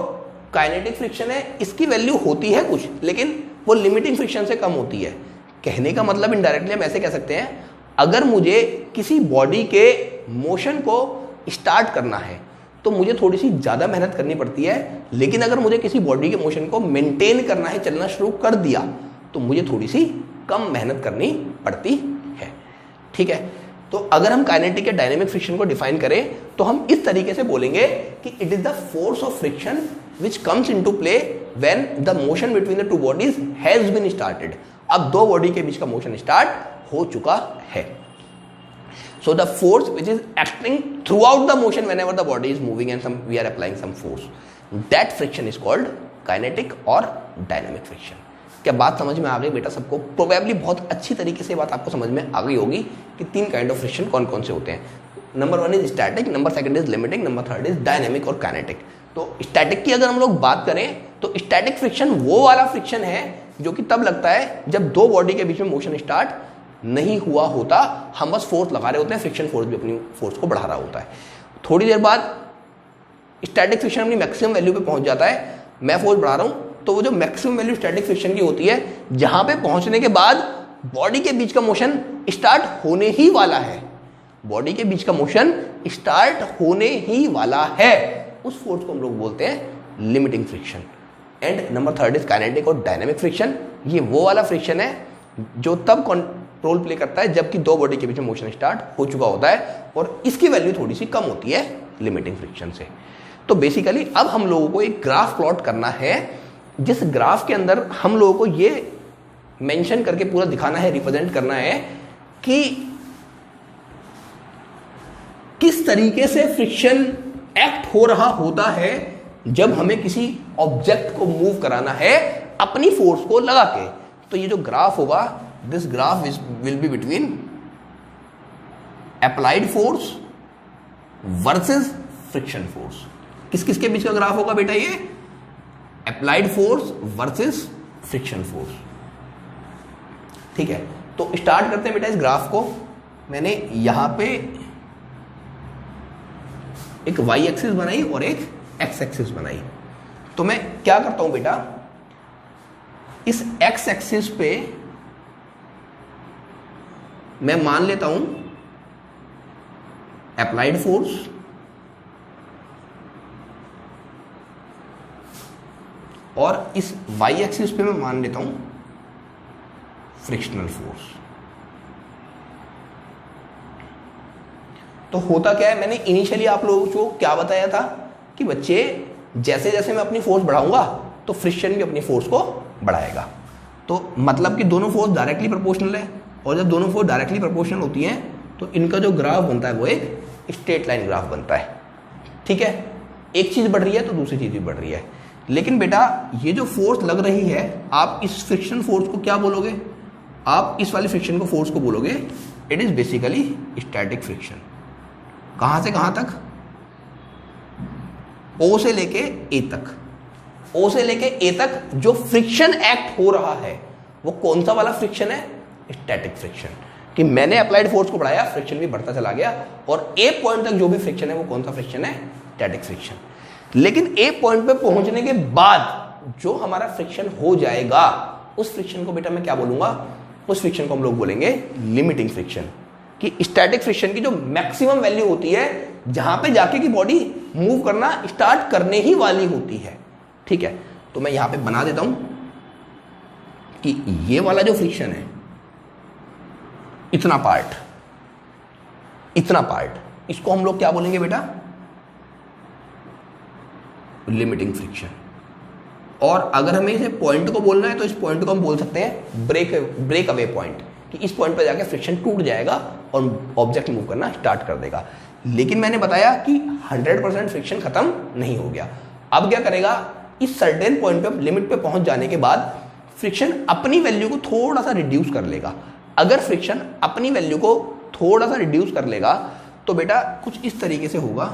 काइनेटिक फ्रिक्शन है इसकी वैल्यू होती है कुछ, लेकिन वो लिमिटिंग फ्रिक्शन से कम होती है। कहने का मतलब इनडायरेक्टली हम ऐसे कह सकते हैं, अगर मुझे किसी बॉडी के मोशन को स्टार्ट करना है तो मुझे थोड़ी सी ज़्यादा मेहनत करनी पड़ती है, लेकिन अगर मुझे किसी बॉडी के मोशन को मेंटेन करना है, चलना शुरू कर दिया, तो मुझे थोड़ी सी कम मेहनत करनी पड़ती है। ठीक है, तो अगर हम काइनेटिक या डायनेमिक फ्रिक्शन को डिफाइन करें तो हम इस तरीके से बोलेंगे कि it is the force of friction which comes into play when the motion between the two bodies has been started. अब दो बॉडी के बीच का मोशन स्टार्ट हो चुका है। So the force which is acting throughout the motion whenever the body is moving and we are applying some force, that friction is called kinetic or dynamic friction। क्या बात समझ में आ गई बेटा सबको? प्रोबेबली बहुत अच्छी तरीके से बात आपको समझ में आ गई होगी कि 3 काइंड ऑफ फ्रिक्शन कौन कौन से होते हैं। Number 1 is static, number 2 is limiting, number 3 is dynamic और काइनेटिक। तो स्टैटिक की अगर हम लोग बात करें तो स्टैटिक फ्रिक्शन वो वाला फ्रिक्शन है जो कि तब लगता है जब दो बॉडी के बीच में मोशन स्टार्ट नहीं हुआ होता, हम बस फोर्स लगा रहे होते हैं, फ्रिक्शन फोर्स भी अपनी फोर्स को बढ़ा रहा होता है। थोड़ी देर बाद स्टैटिक फ्रिक्शन अपनी मैक्सिमम वैल्यू पे पहुंच जाता है, मैं फोर्स बढ़ा रहा हूं, तो वो जो मैक्सिमम वैल्यू स्टैटिक फ्रिक्शन की होती है, जहां पे पहुंचने के बाद बॉडी के बीच का मोशन स्टार्ट होने ही वाला है, बॉडी के बीच का मोशन स्टार्ट होने ही वाला है, उस फोर्स को हम लोग बोलते हैं limiting friction. And number 3 is kinetic और डायनेमिक फ्रिक्शन। ये वो वाला फ्रिक्शन है जो तब रोल प्ले करता है जबकि दो बॉडी के बीच में मोशन स्टार्ट हो चुका होता है और इसकी वैल्यू थोड़ी सी कम होती है लिमिटिंग फ्रिक्शन से। तो बेसिकली अब हम लोगों को एक ग्राफ प्लॉट करना है, जिस ग्राफ के अंदर हम लोगों को ये मेंशन करके पूरा दिखाना है, रिप्रेजेंट करना है कि किस तरीके से फ्रिक्शन एक्ट हो रहा होता है जब हमें किसी ऑब्जेक्ट को मूव कराना है अपनी फोर्स को लगा के। तो ये जो ग्राफ होगा, this graph will be between applied force versus friction force. किस किस के बीच का ग्राफ होगा बेटा? ये applied force versus friction force. ठीक है, तो स्टार्ट करते हैं बेटा इस ग्राफ को। मैंने यहां पे एक y एक्सिस बनाई और एक x एक्सिस बनाई। तो मैं क्या करता हूं बेटा, इस x एक्सिस पे मैं मान लेता हूं अप्लाइड फोर्स और इस y एक्सिस पे मैं मान लेता हूं फ्रिक्शनल फोर्स। तो होता क्या है, मैंने इनिशियली आप लोगों को क्या बताया था कि बच्चे जैसे जैसे मैं अपनी फोर्स बढ़ाऊंगा तो फ्रिक्शन भी अपनी फोर्स को बढ़ाएगा। तो मतलब कि दोनों फोर्स डायरेक्टली प्रोपोर्शनल है, और जब दोनों फोर्स डायरेक्टली प्रोपोर्शनल होती हैं तो इनका जो ग्राफ बनता है वो एक स्ट्रेट लाइन ग्राफ बनता है। ठीक है, एक चीज बढ़ रही है तो दूसरी चीज भी बढ़ रही है। लेकिन बेटा ये जो फोर्स लग रही है, आप इस फ्रिक्शन फोर्स को क्या बोलोगे? आप इस वाली फ्रिक्शन को फोर्स को बोलोगे it is basically static friction. कहां से कहां तक? O से लेके ए तक। O से लेके ए तक जो फ्रिक्शन एक्ट हो रहा है वो कौन सा वाला फ्रिक्शन है? Static friction. कि मैंने अप्लाइड फोर्स को बढ़ाया, फ्रिक्शन भी बढ़ता चला गया, और ए पॉइंट तक जो भी फ्रिक्शन है वो कौन सा फ्रिक्शन है? Static friction. लेकिन ए पॉइंट पे पहुंचने के बाद जो हमारा फ्रिक्शन हो जाएगा उस फ्रिक्शन को बेटा मैं क्या बोलूंगा? उस फ्रिक्शन को हम लोग बोलेंगे लिमिटिंग फ्रिक्शन। कि स्टैटिक फ्रिक्शन की जो मैक्सिमम वैल्यू होती है, जहां पे जाके की बॉडी मूव करना स्टार्ट करने ही वाली होती है। ठीक है, तो मैं यहां पे बना देता हूं कि ये वाला जो फ्रिक्शन है, इतना पार्ट, इसको हम लोग क्या बोलेंगे बेटा? Limiting friction. और अगर हमें इसे पॉइंट को बोलना है तो इस पॉइंट को हम बोल सकते हैं ब्रेक अवे पॉइंट, कि इस पॉइंट पर जाके फ्रिक्शन टूट जाएगा और ऑब्जेक्ट मूव करना स्टार्ट कर देगा। लेकिन मैंने बताया कि 100% फ्रिक्शन खत्म नहीं हो गया। अब क्या करेगा? इस सर्टेन पॉइंट पे, लिमिट पे पहुंच जाने के बाद फ्रिक्शन अपनी वैल्यू को थोड़ा सा रिड्यूस कर लेगा। अगर फ्रिक्शन अपनी वैल्यू को थोड़ा सा रिड्यूस कर लेगा तो बेटा कुछ इस तरीके से होगा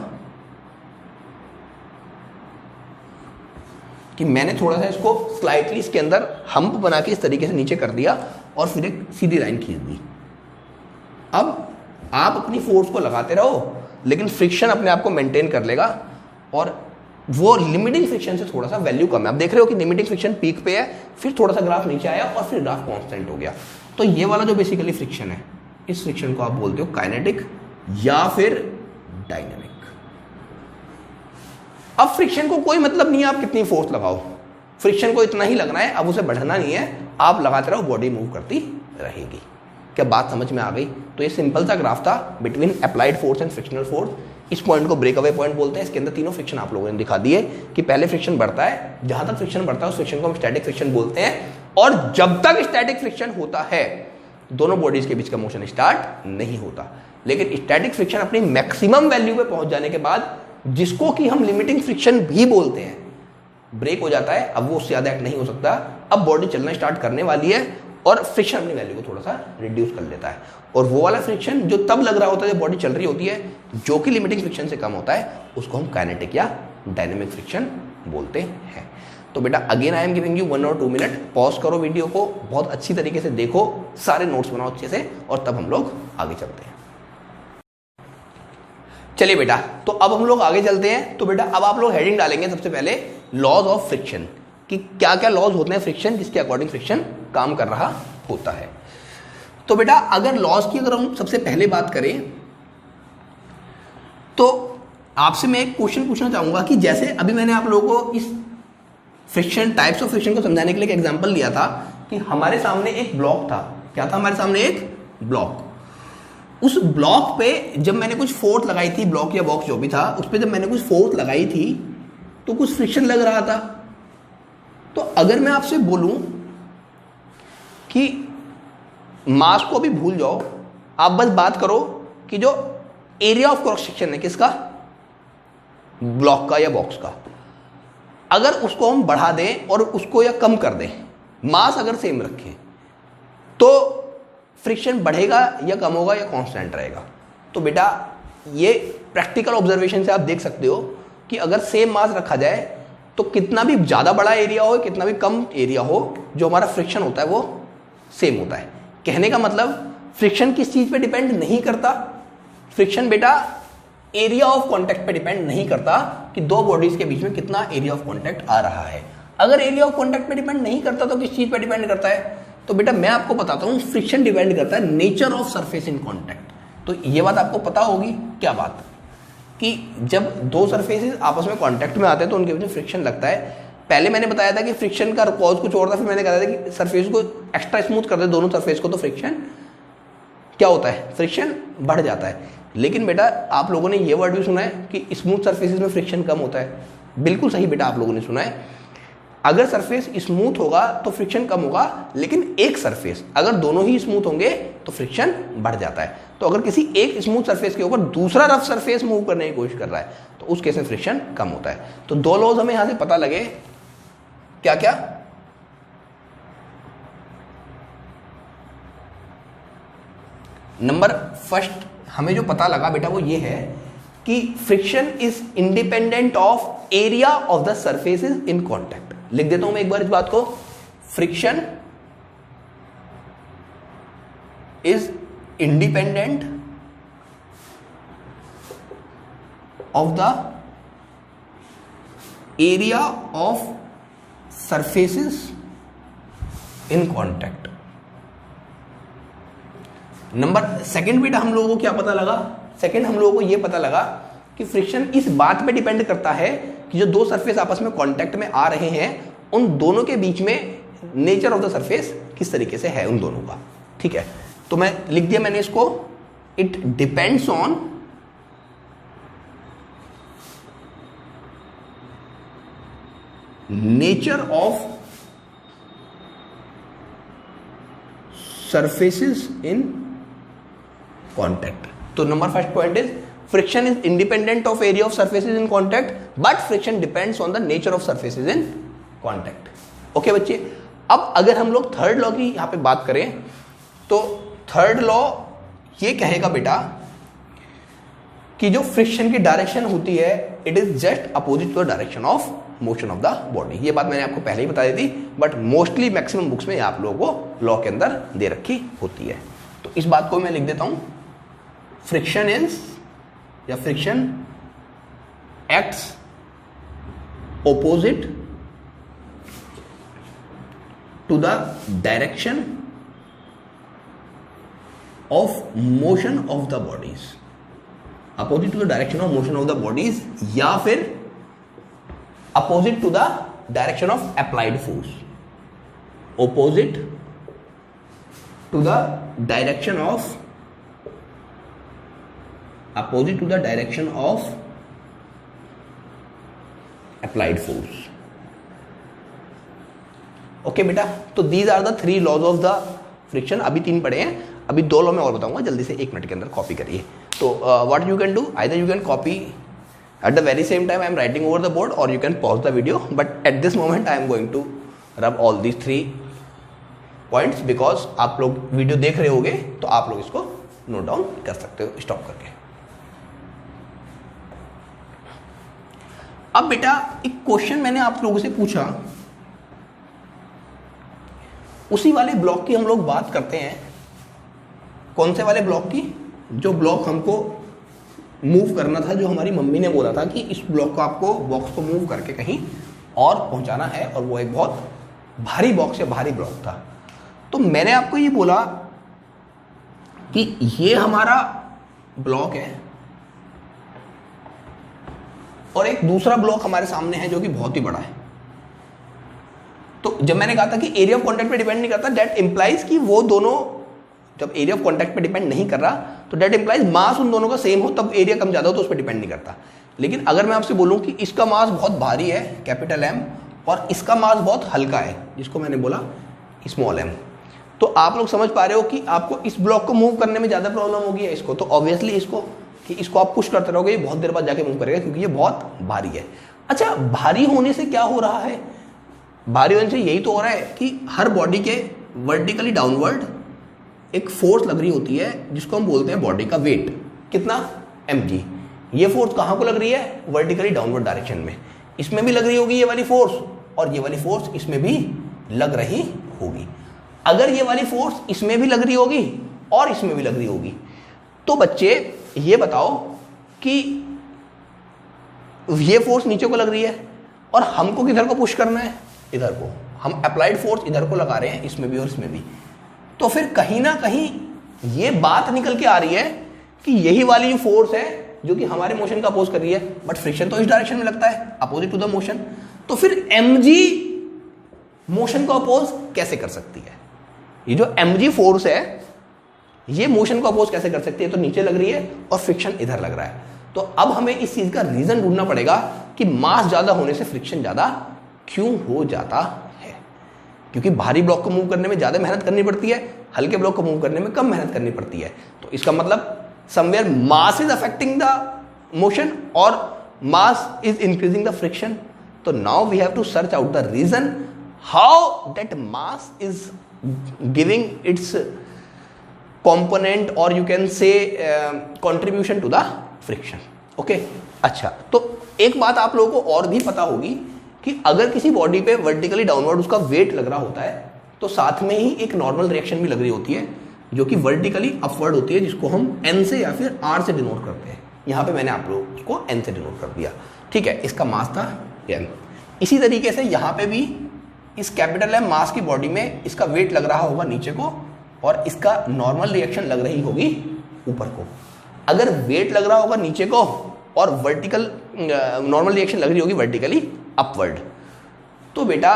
कि मैंने थोड़ा सा इसको स्लाइटली इसके अंदर हम्प बना के इस तरीके से नीचे कर दिया और फिर एक सीधी लाइन खींच दी। अब आप अपनी फोर्स को लगाते रहो, लेकिन फ्रिक्शन अपने आप को मेंटेन कर लेगा, और वो लिमिटिंग फ्रिक्शन से थोड़ा सा वैल्यू कम है। आप देख रहे हो कि लिमिटिंग फ्रिक्शन पीक पे है, फिर थोड़ा सा ग्राफ नीचे आया और फिर ग्राफ कांस्टेंट हो गया। तो ये वाला जो बेसिकली फ्रिक्शन है, इस फ्रिक्शन को आप बोलते हो काइनेटिक या फिर डायनेमिक। अब फ्रिक्शन को कोई मतलब नहीं है आप कितनी फोर्स लगाओ, फ्रिक्शन को इतना ही लगना है, अब उसे बढ़ाना नहीं है, आप लगाते रहो, बॉडी मूव करती रहेगी। क्या बात समझ में आ गई? तो ये सिंपल सा ग्राफ था between applied force and frictional force. इस पॉइंट को ब्रेक अवे पॉइंट बोलते हैं। इसके अंदर तीनों फ्रिक्शन आप लोगों ने दिखा दिए कि पहले फ्रिक्शन बढ़ता है, जहां तक फ्रिक्शन बढ़ता है उस फ्रिक्शन को हम स्टैटिक फ्रिक्शन बोलते हैं, और जब तक स्टैटिक फ्रिक्शन होता है दोनों बॉडीज के बीच का मोशन स्टार्ट नहीं होता। लेकिन स्टैटिक फ्रिक्शन अपनी मैक्सिमम वैल्यू पे पहुंच जाने के बाद, जिसको कि हम लिमिटिंग फ्रिक्शन भी बोलते हैं, ब्रेक हो जाता है। अब वो उससे ज्यादा एक्ट नहीं हो सकता, अब बॉडी चलना स्टार्ट करने वाली है और फ्रिक्शन अपनी वैल्यू को थोड़ा सा रिड्यूस कर लेता है। और वो वाला फ्रिक्शन जो तब लग रहा होता है जब बॉडी चल रही होती है, जो कि लिमिटिंग फ्रिक्शन से कम होता है, उसको हम काइनेटिक या डायनेमिक फ्रिक्शन बोलते हैं। तो बेटा again I am giving you 1 और 2 मिनट, पॉज करो वीडियो को, बहुत अच्छी तरीके से देखो, सारे नोट्स बनाओ अच्छे से, और तब हम लोग आगे चलते हैं। चलिए बेटा, तो अब हम लोग आगे चलते हैं। तो बेटा अब आप लोग हेडिंग डालेंगे सबसे पहले लॉज ऑफ फ्रिक्शन, कि क्या क्या लॉज होते हैं फ्रिक्शन जिसके अकॉर्डिंग फ्रिक्शन काम कर रहा होता है। तो बेटा अगर लॉज की अगर हम सबसे पहले बात करें तो आपसे मैं एक क्वेश्चन पूछना चाहूंगा कि जैसे अभी मैंने आप लोगों को इस फ्रिक्शन, टाइप्स ऑफ फ्रिक्शन को समझाने के लिए एक एग्जांपल लिया था कि हमारे सामने एक ब्लॉक था। क्या था हमारे सामने? एक ब्लॉक। उस ब्लॉक पे जब मैंने कुछ फोर्स लगाई थी, ब्लॉक या बॉक्स जो भी था, उस पर जब मैंने कुछ फोर्स लगाई थी तो कुछ फ्रिक्शन लग रहा था। तो अगर मैं आपसे बोलूं कि मास को भी भूल जाओ, आप बस बात करो कि जो एरिया ऑफ क्रॉस सेक्शन है किसका? ब्लॉक का या बॉक्स का, अगर उसको हम बढ़ा दें और उसको या कम कर दें, मास अगर सेम रखें, तो फ्रिक्शन बढ़ेगा या कम होगा या कांस्टेंट रहेगा? तो बेटा ये प्रैक्टिकल ऑब्जर्वेशन से आप देख सकते हो कि अगर सेम मास रखा जाए तो कितना भी ज़्यादा बड़ा एरिया हो, कितना भी कम एरिया हो, जो हमारा फ्रिक्शन होता है वो सेम होता है। कहने का मतलब फ्रिक्शन किस चीज़ पे डिपेंड नहीं करता? फ्रिक्शन बेटा एरिया ऑफ कॉन्टैक्ट पे डिपेंड नहीं करता कि दो बॉडीज के बीच में कितना एरिया ऑफ कॉन्टैक्ट आ रहा है। अगर एरिया ऑफ कॉन्टैक्ट पे डिपेंड नहीं करता तो किस चीज़ पे डिपेंड करता है? तो बेटा मैं आपको बताता हूँ, फ्रिक्शन डिपेंड करता है nature of surface in contact. तो ये बात आपको पता होगी। क्या बात? कि जब दो सरफेसेस आपस में कॉन्टैक्ट में आते हैं तो उनके बीच में फ्रिक्शन लगता है। पहले मैंने बताया था कि फ्रिक्शन का कॉज कुछ और था, फिर मैंने कहा था कि सरफेस को एक्स्ट्रा स्मूथ कर दे दोनों सरफेस को, तो फ्रिक्शन क्या होता है? फ्रिक्शन बढ़ जाता है। लेकिन बेटा आप लोगों ने ये वर्ड भी सुना है कि स्मूथ सरफेसेस में फ्रिक्शन कम होता है। बिल्कुल सही बेटा, आप लोगों ने सुना है। अगर सरफेस स्मूथ होगा तो फ्रिक्शन कम होगा, लेकिन एक सरफेस अगर दोनों ही स्मूथ होंगे तो फ्रिक्शन बढ़ जाता है। तो अगर किसी एक स्मूथ सरफेस के ऊपर दूसरा रफ सरफेस मूव करने की कोशिश कर रहा है तो उस केस में फ्रिक्शन कम होता है। तो दो लॉज हमें यहां से पता लगे। क्या क्या? नंबर फर्स्ट हमें जो पता लगा बेटा वो ये है कि friction is independent of area of the surfaces in contact. लिख देता हूं मैं एक बार इस बात को। Friction is independent of the area of surfaces in contact. Number second बेटा हम लोगों को क्या पता लगा? सेकंड हम लोगों को यह पता लगा कि फ्रिक्शन इस बात पे डिपेंड करता है कि जो दो सरफेस आपस में कांटेक्ट में आ रहे हैं उन दोनों के बीच में नेचर ऑफ द सरफेस किस तरीके से है उन दोनों का। ठीक है, तो मैं लिख दिया मैंने इसको, it depends on nature of surfaces in contact. तो number first point is friction is independent of area of surfaces in contact but friction depends on the nature of surfaces in contact. Okay बच्चे, अब अगर हम लोग third law की यहां पे बात करें तो थर्ड लॉ ये कहेगा बेटा कि जो फ्रिक्शन की डायरेक्शन होती है it is just opposite to the direction of motion of the body. ये बात मैंने आपको पहले ही बता दी थी, बट मोस्टली मैक्सिमम बुक्स में आप लोगों को लॉ के अंदर दे रखी होती है। तो इस बात को मैं लिख देता हूं, फ्रिक्शन इज या friction acts opposite to the direction of motion of the bodies, opposite to the direction of motion of the bodies या फिर opposite to the direction of applied force, opposite to the direction of applied force। Okay बेटा, तो these are the three laws of the friction. अभी तीन पढ़े हैं, अभी दो लॉ में और बताऊंगा, जल्दी से 1 मिनट के अंदर कॉपी करिए। तो what you can do, either you can copy at the very same time I am writing over the board और you can pause the video, but at this moment I am going to rub all these 3 points because आप लोग video देख रहे होगे तो आप लोग इसको नोट डाउन कर सकते हो स्टॉप करके। अब बेटा एक क्वेश्चन मैंने आप लोगों से पूछा, उसी वाले ब्लॉक की हम लोग बात करते हैं। कौन से वाले ब्लॉक की? जो ब्लॉक हमको मूव करना था, जो हमारी मम्मी ने बोला था कि इस ब्लॉक को आपको बॉक्स को मूव करके कहीं और पहुंचाना है, और वो एक बहुत भारी बॉक्स या भारी ब्लॉक था। तो मैंने आपको ये बोला कि ये हमारा ब्लॉक है और एक दूसरा ब्लॉक हमारे सामने है जो कि बहुत ही बड़ा है। तो जब मैंने कहा था कि एरिया ऑफ कॉन्टैक्ट पे डिपेंड नहीं करता, दैट इंप्लाइज कि वो दोनों जब एरिया ऑफ कॉन्टैक्ट पे डिपेंड नहीं कर रहा तो दैट इंप्लाइज मास उन दोनों का सेम हो, तब एरिया कम ज्यादा हो तो उस पर डिपेंड नहीं करता। लेकिन अगर मैं आपसे बोलूं कि इसका मास बहुत भारी है कैपिटल एम और इसका मास बहुत हल्का है जिसको मैंने बोला स्मॉल एम, तो आप लोग समझ पा रहे हो कि आपको इस ब्लॉक को मूव करने में ज्यादा प्रॉब्लम होगी या इसको, तो ऑब्वियसली इसको, कि इसको आप पुश करते रहोगे ये बहुत देर बाद जाके मूव करेगा क्योंकि ये बहुत भारी है। अच्छा, भारी होने से क्या हो रहा है? भारी होने से यही तो हो रहा है कि हर बॉडी के वर्टिकली डाउनवर्ड एक फोर्स लग रही होती है जिसको हम बोलते हैं बॉडी का वेट। कितना? mg। ये फोर्स कहाँ को लग रही है? वर्टिकली डाउनवर्ड डायरेक्शन में। इसमें भी लग रही होगी ये वाली फोर्स और ये वाली फोर्स इसमें भी लग रही होगी। अगर ये वाली फोर्स इसमें भी लग रही होगी और इसमें भी लग रही होगी तो बच्चे ये बताओ कि ये फोर्स नीचे को लग रही है और हमको किधर को पुश करना है? इधर को। हम अप्लाइड फोर्स इधर को लगा रहे हैं, इसमें भी और इसमें भी। तो फिर कहीं ना कहीं ये बात निकल के आ रही है कि यही वाली जो फोर्स है जो कि हमारे मोशन का अपोज कर रही है, बट फ्रिक्शन तो इस डायरेक्शन में लगता है, अपोजिट टू द मोशन। तो फिर mg मोशन को अपोज कैसे कर सकती है? ये जो mg फोर्स है ये मोशन को अपोज कैसे कर सकती है? तो नीचे लग रही है और फ्रिक्शन इधर लग रहा है। तो अब हमें इस चीज का रीजन ढूंढना पड़ेगा कि मास ज्यादा होने से फ्रिक्शन ज्यादा क्यों हो जाता है। क्योंकि भारी ब्लॉक को मूव करने में ज्यादा मेहनत करनी पड़ती है, हल्के ब्लॉक को मूव करने में कम मेहनत करनी पड़ती है। तो इसका मतलब somewhere mass is affecting the motion और mass is increasing the friction. तो now we have to search out the reason how that mass is giving its component or you can say contribution to the friction. Okay? अच्छा, तो एक बात आप लोगों को और भी पता होगी कि अगर किसी बॉडी पे वर्टिकली डाउनवर्ड उसका वेट लग रहा होता है तो साथ में ही एक नॉर्मल रिएक्शन भी लग रही होती है जो कि वर्टिकली अपवर्ड होती है, जिसको हम n से या फिर r से डिनोट करते हैं। यहाँ पे मैंने आप लोगों को n से डिनोट कर दिया, ठीक है। इसका मास था n। इसी तरीके से यहाँ पे भी इस कैपिटल M मास की बॉडी में इसका वेट लग रहा होगा नीचे को और इसका नॉर्मल रिएक्शन लग रही होगी ऊपर को। अगर वेट लग रहा होगा नीचे को और वर्टिकल नॉर्मल रिएक्शन लग रही होगी वर्टिकली अपवर्ड, तो बेटा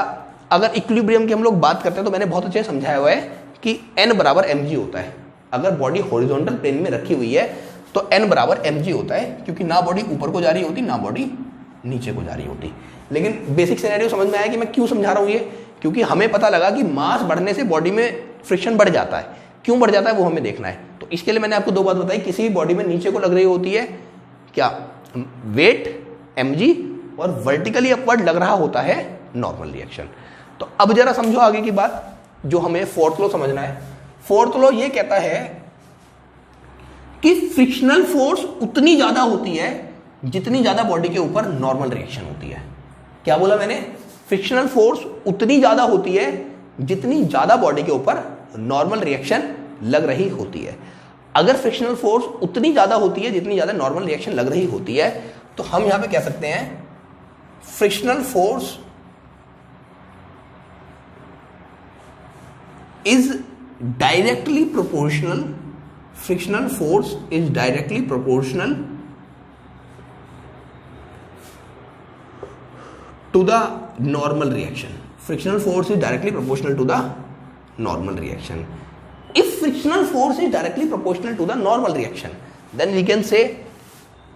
अगर इक्विलिब्रियम की हम लोग बात करते हैं तो मैंने बहुत अच्छे समझाया हुआ है कि n बराबर mg होता है। अगर बॉडी हॉरिजॉन्टल प्लेन में रखी हुई है तो n बराबर mg होता है, क्योंकि ना बॉडी ऊपर को जा रही होती ना बॉडी नीचे को जा रही होती। लेकिन बेसिक सिनेरियो समझ में आया कि मैं क्यों समझा रहा हूँ ये, क्योंकि हमें पता लगा कि मास बढ़ने से बॉडी में फ्रिक्शन बढ़ जाता है। क्यों बढ़ जाता है वो हमें देखना है। तो इसके लिए मैंने आपको दो बात बताई, किसी भी बॉडी में नीचे को लग रही होती है क्या? वेट mg और वर्टिकली अपवर्ड लग रहा होता है नॉर्मल रिएक्शन। तो अब जरा समझो आगे की बात जो हमें फोर्थ लॉ समझना है। फोर्थ लॉ ये कहता है कि फ्रिक्शनल फोर्स उतनी ज्यादा होती है जितनी ज्यादा बॉडी के ऊपर नॉर्मल रिएक्शन होती है। क्या बोला मैंने? फ्रिक्शनल फोर्स उतनी ज्यादा होती है जितनी ज्यादा बॉडी के ऊपर नॉर्मल रिएक्शन लग रही होती है। अगर फ्रिक्शनल फोर्स उतनी ज्यादा होती है जितनी ज्यादा नॉर्मल रिएक्शन लग रही होती है तो हम यहां पे कह सकते हैं frictional force is directly proportional, frictional force is directly proportional to the normal reaction. Frictional force is directly proportional to the normal reaction. If frictional force is directly proportional to the normal reaction, then we can say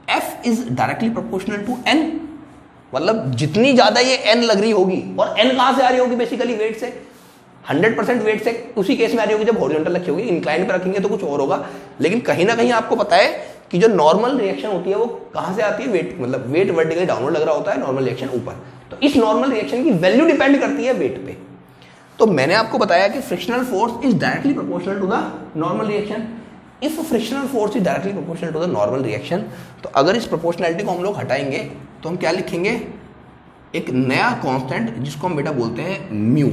F is directly proportional to N. मतलब जितनी ज्यादा ये N लग रही होगी, और N कहां से आ रही होगी? बेसिकली वेट से, 100% वेट से उसी केस में आ रही होगी जब हॉरिजॉन्टल रखी होगी। इंक्लाइन पे रखेंगे तो कुछ और होगा, लेकिन कहीं ना कहीं आपको पता है कि जो नॉर्मल रिएक्शन होती है वो कहां से आती है? वेट, मतलब वेट वर्टिकली डाउनवर्ड लग रहा होता है, नॉर्मल रिएक्शन ऊपर। तो इस नॉर्मल रिएक्शन की वैल्यू डिपेंड करती है वेट पे। तो मैंने आपको बताया कि frictional force is directly proportional to the normal reaction. If frictional force is directly proportional to the normal reaction, तो अगर इस प्रोपोर्शनैलिटी को हम लोग हटाएंगे तो हम क्या लिखेंगे? एक नया कांस्टेंट जिसको हम बेटा बोलते हैं mu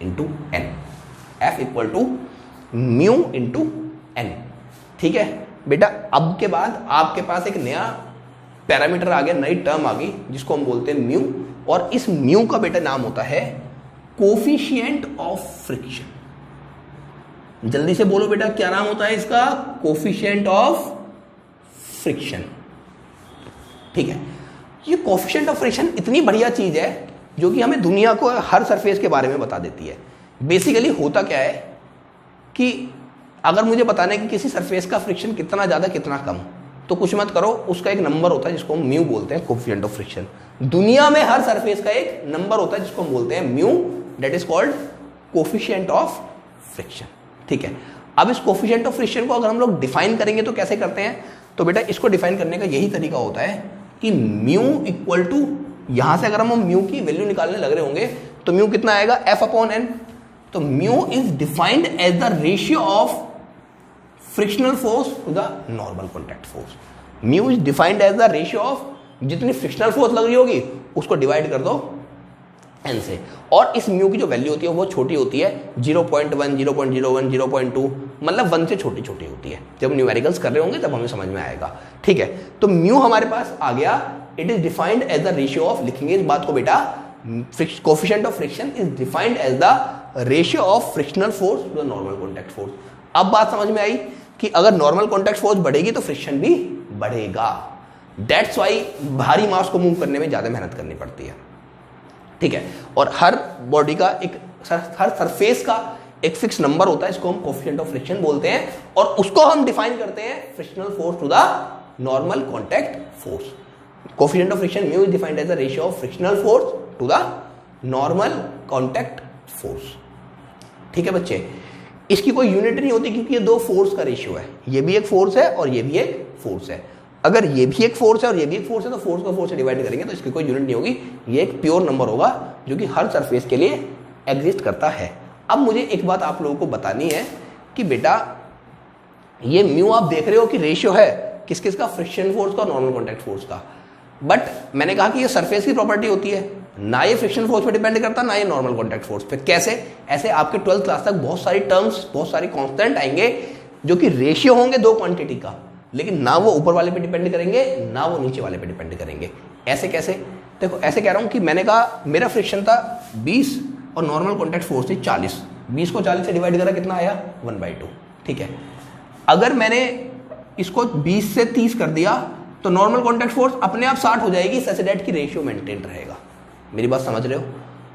into N. F equal to mu into N, ठीक है बेटा। अब के बाद आपके पास एक नया पैरामीटर आ गया, नई टर्म आ गई जिसको हम बोलते हैं म्यू, और इस म्यू का बेटा नाम होता है कोफिशिएंट ऑफ फ्रिक्शन। जल्दी से बोलो बेटा, क्या नाम होता है इसका? कोफिशिएंट ऑफ फ्रिक्शन, ठीक है। ये कोफिशिएंट ऑफ फ्रिक्शन इतनी बढ़िया चीज है जो कि हमें दुनिया को हर सरफेस के बारे में बता देती है। बेसिकली होता क्या है कि अगर मुझे बताना है कि किसी सरफेस का फ्रिक्शन कितना ज़्यादा कितना कम, तो कुछ मत करो, उसका एक नंबर होता है जिसको हम म्यू बोलते हैं, कोफिशिएंट ऑफ फ्रिक्शन। दुनिया में हर सरफेस का एक नंबर होता है जिसको हम बोलते हैं mu, that is called coefficient of friction. ठीक है, अब इस कोफिशिएंट ऑफ फ्रिक्शन को अगर हम लोग डिफाइन करेंगे तो कैसे करते हैं, तो बेटा इसको डिफाइन करने का यही तरीका होता है कि म्यू इक्वल टू, यहां से अगर हम म्यू की वैल्यू निकालने लग रहे होंगे तो म्यू कितना आएगा, एफ अपॉन एन। तो mu is defined as the ratio of frictional force to the normal contact force. Mu is defined as the ratio of, जितनी फ्रिक्शनल फोर्स लग रही होगी उसको डिवाइड कर दो एन से, और इस म्यू की जो वैल्यू होती है वो छोटी होती है 0.1, 0.01, 0.2, मतलब 1 से छोटी छोटी होती है। जब न्यूमेरिकल्स कर रहे होंगे तब हमें समझ में आएगा। ठीक है, तो म्यू हमारे पास आ गया, it is defined as the ratio of, लिखेंगे इस बात को बेटा, coefficient of friction is defined as the ratio of frictional force to the normal contact force. अब बात समझ में आई कि अगर नॉर्मल कॉन्टैक्ट फोर्स बढ़ेगी तो फ्रिक्शन भी बढ़ेगा। दैट्स वाई भारी मास को मूव करने में ज्यादा मेहनत करनी पड़ती है। ठीक है, और हर बॉडी का एक, हर सरफेस का एक फिक्स नंबर होता है, इसको हम कोफिशिएंट ऑफ फ्रिक्शन बोलते हैं, और उसको हम डिफाइन करते हैं frictional force to the normal contact force. Coefficient of friction mu is defined as the ratio of frictional force to the normal contact force. ठीक है बच्चे, इसकी कोई यूनिट नहीं होती क्योंकि ये दो फोर्स का रेशियो है, ये भी एक फोर्स है और ये भी एक फोर्स है। अगर ये भी एक फोर्स है और ये भी एक फोर्स है तो फोर्स को फोर्स से डिवाइड करेंगे तो इसकी कोई यूनिट नहीं होगी, ये एक प्योर नंबर होगा जो कि हर सरफेस के लिए एग्जिस्ट करता है। अब मुझे एक बात आप लोगों को बतानी है कि बेटा ये म्यू आप देख रहे हो कि रेशियो है किस किस का, फ्रिक्शन फोर्स का और नॉर्मल कॉन्टैक्ट फोर्स का, बट मैंने कहा कि ये सरफेस की प्रॉपर्टी होती है, ना ये फ्रिक्शन फोर्स पे डिपेंड करता ना ये नॉर्मल कॉन्टैक्ट फोर्स पे। कैसे? ऐसे आपके 12th क्लास तक बहुत सारी टर्म्स, बहुत सारी कांस्टेंट आएंगे जो कि रेशियो होंगे दो क्वांटिटी का, लेकिन ना वो ऊपर वाले पे डिपेंड करेंगे ना वो नीचे वाले पे डिपेंड करेंगे। ऐसे कैसे? देखो ऐसे कह रहा हूं कि मैंने कहा मेरा फ्रिक्शन था 20 और नॉर्मल कॉन्टैक्ट फोर्स थी 40, 20 को 40 से डिवाइड करा कितना आया 1/2। ठीक है, अगर मैंने इसको 20 से 30 कर दिया तो नॉर्मल कॉन्टैक्ट फोर्स अपने आप 60 हो जाएगी, सच दैट की रेशियो मेंटेन रहेगा। मेरी बात समझ रहे हो?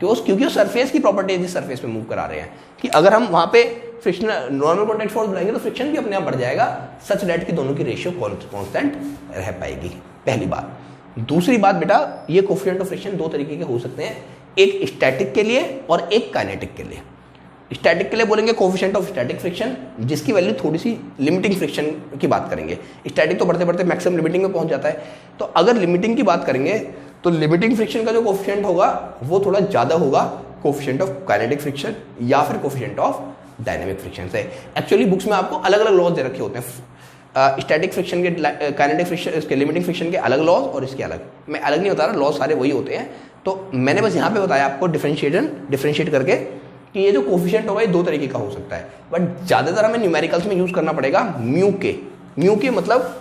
क्योंकि सरफेस की प्रॉपर्टी जिस सरफेस पे मूव करा रहे हैं कि अगर हम वहां पे फ्रिक्शन नॉर्मल कॉन्टैक्ट फोर्स बढ़ाएंगे तो फ्रिक्शन भी अपने आप बढ़ जाएगा, सच दैट की दोनों की रेशियो कांस्टेंट रह पाएगी। पहली बात। दूसरी बात बेटा, ये कोफिशिएंट ऑफ फ्रिक्शन दो तरीके के हो सकते हैं, एक स्टैटिक के लिए और एक काइनेटिक के लिए। स्टैटिक के लिए बोलेंगे कोफिशिएंट ऑफ स्टैटिक फ्रिक्शन, जिसकी वैल्यू थोड़ी सी लिमिटिंग फ्रिक्शन की बात करेंगे। स्टैटिक तो बढ़ते बढ़ते मैक्सिमम लिमिटिंग में पहुंच जाता है, तो अगर लिमिटिंग की बात करेंगे तो लिमिटिंग फ्रिक्शन का जो कोफिशिएंट होगा वो थोड़ा ज्यादा होगा कोफिशिएंट ऑफ काइनेटिक फ्रिक्शन या फिर कोफिशिएंट ऑफ डायनेमिक फ्रिक्शन से। एक्चुअली बुक्स में आपको अलग अलग लॉज दे रखे होते हैं, स्टैटिक फ्रिक्शन के, काइनेटिक फ्रिक्शन, इसके लिमिटिंग फ्रिक्शन के अलग लॉज और इसके अलग। मैं अलग नहीं बता रहा, लॉज सारे वही होते हैं। तो मैंने बस यहाँ पे बताया आपको डिफरेंशिएट करके कि ये जो कोफिशिएंट होगा ये दो तरीके का हो सकता है, बट ज्यादातर हमें न्यूमेरिकल्स में यूज करना पड़ेगा म्यू के मतलब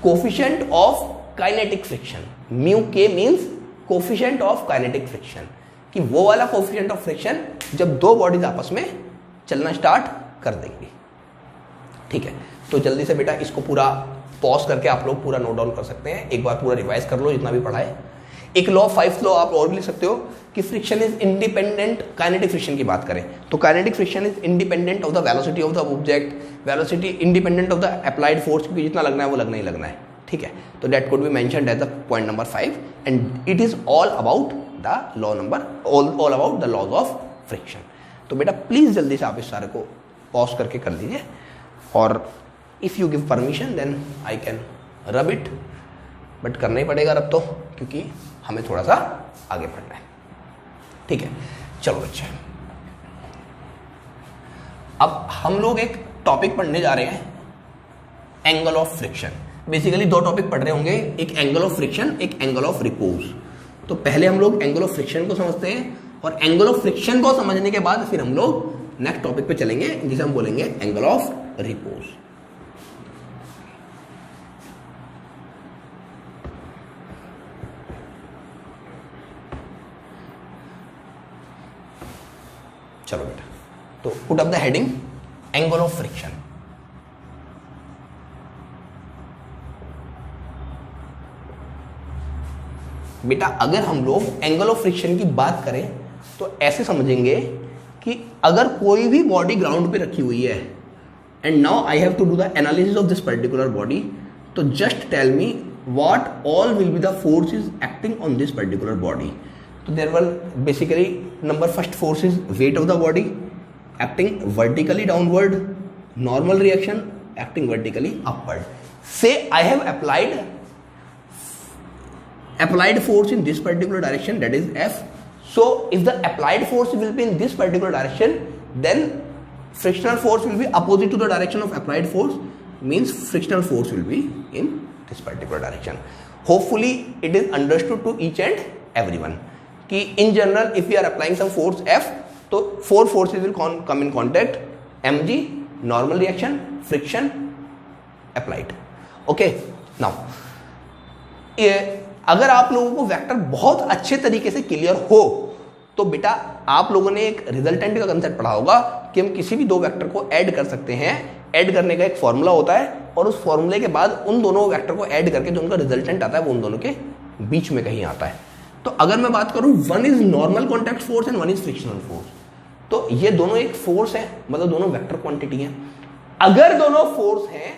coefficient of kinetic friction. Mu के means coefficient of kinetic friction, कि वो वाला कोफिशिएंट ऑफ फ्रिक्शन जब दो बॉडीज आपस में चलना स्टार्ट कर देंगी। ठीक है, तो जल्दी से बेटा इसको पूरा पॉज करके आप लोग पूरा नोट डाउन कर सकते हैं, एक बार पूरा रिवाइज कर लो जितना भी पढ़ा है। एक लॉ, 5th लॉ आप और भी लिख सकते हो कि friction is independent. Kinetic friction की बात करें तो kinetic friction is independent of the velocity of the object, velocity independent of the applied force, क्योंकि जितना लगना है वो लगना ही लगना है। ठीक है, तो that could be mentioned as the point number 5 and it is all about the law number, all about the laws of friction. तो बेटा प्लीज जल्दी से आप इस सारे को पॉज करके कर लीजिए, और if you give permission then I can rub it, but करना ही पड़ेगा रब तो, क्योंकि हमें थोड़ा सा आगे बढ़ना है। ठीक है, चलो बच्चे अब हम लोग एक टॉपिक पढ़ने जा रहे हैं, एंगल ऑफ फ्रिक्शन। बेसिकली दो टॉपिक पढ़ रहे होंगे, एक एंगल ऑफ फ्रिक्शन, एक एंगल ऑफ रिपोज। तो पहले हम लोग एंगल ऑफ फ्रिक्शन को समझते हैं, और एंगल ऑफ फ्रिक्शन को समझने के बाद फिर हम लोग नेक्स्ट टॉपिक पे चलेंगे जिसे हम बोलेंगे एंगल ऑफ रिपोज। चलो बेटा, तो put up the heading angle of friction. बेटा अगर हम लोग एंगल ऑफ फ्रिक्शन की बात करें तो ऐसे समझेंगे कि अगर कोई भी बॉडी ग्राउंड पे रखी हुई है and now I have to do the analysis of this particular body, तो just tell me what all will be the forces acting on this particular body. तो there will basically number first force is weight of the body acting vertically downward, normal reaction acting vertically upward. Say I have applied force in this particular direction, that is F. So if the applied force will be in this particular direction, then frictional force will be opposite to the direction of applied force, means frictional force will be in this particular direction. Hopefully it is understood to each and everyone कि in general if we are applying some force F, तो 4 forces will come in contact: mg, normal reaction, friction, applied. Okay, now अगर आप लोगों को vector बहुत अच्छे तरीके से क्लियर हो तो बेटा आप लोगों ने एक रिजल्टेंट का कंसेप्ट पढ़ा होगा कि हम किसी भी दो वेक्टर को ऐड कर सकते हैं. ऐड करने का एक फॉर्मूला होता है और उस फॉर्मूले के बाद उन दोनों वेक्टर को ऐड करके जो उनका रिजल्टेंट आता है वो उन दोनों के बीच में कहीं आता है. तो अगर मैं बात करूं, one is normal contact force and one is frictional force. तो ये दोनों एक फोर्स है, मतलब दोनों वेक्टर क्वांटिटी है. अगर दोनों फोर्स हैं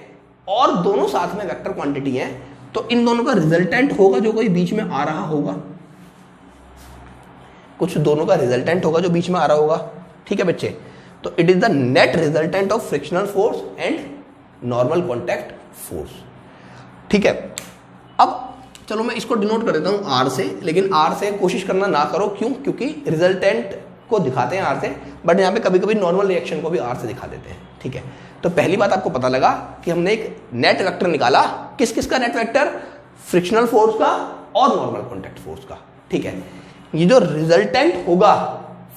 और दोनों साथ में वेक्टर क्वांटिटी है तो इन दोनों का रिजल्टेंट होगा जो कोई बीच में आ रहा होगा, कुछ दोनों का रिजल्टेंट होगा जो बीच में आ रहा होगा. ठीक है बच्चे, तो it is the net resultant of frictional force and normal contact force. ठीक है, अब चलो मैं इसको डिनोट कर देता हूं आर से, लेकिन आर से कोशिश करना ना करो. क्यों? क्योंकि रिजल्टेंट को दिखाते हैं आर से, बट यहां पे कभी कभी नॉर्मल रिएक्शन को भी आर से दिखा देते हैं. ठीक है, तो पहली बात आपको पता लगा कि हमने एक नेट वेक्टर निकाला. किस किस का नेट वेक्टर? फ्रिक्शनल फोर्स का और नॉर्मल कॉन्टैक्ट फोर्स का. ठीक है, ये जो रिजल्टेंट होगा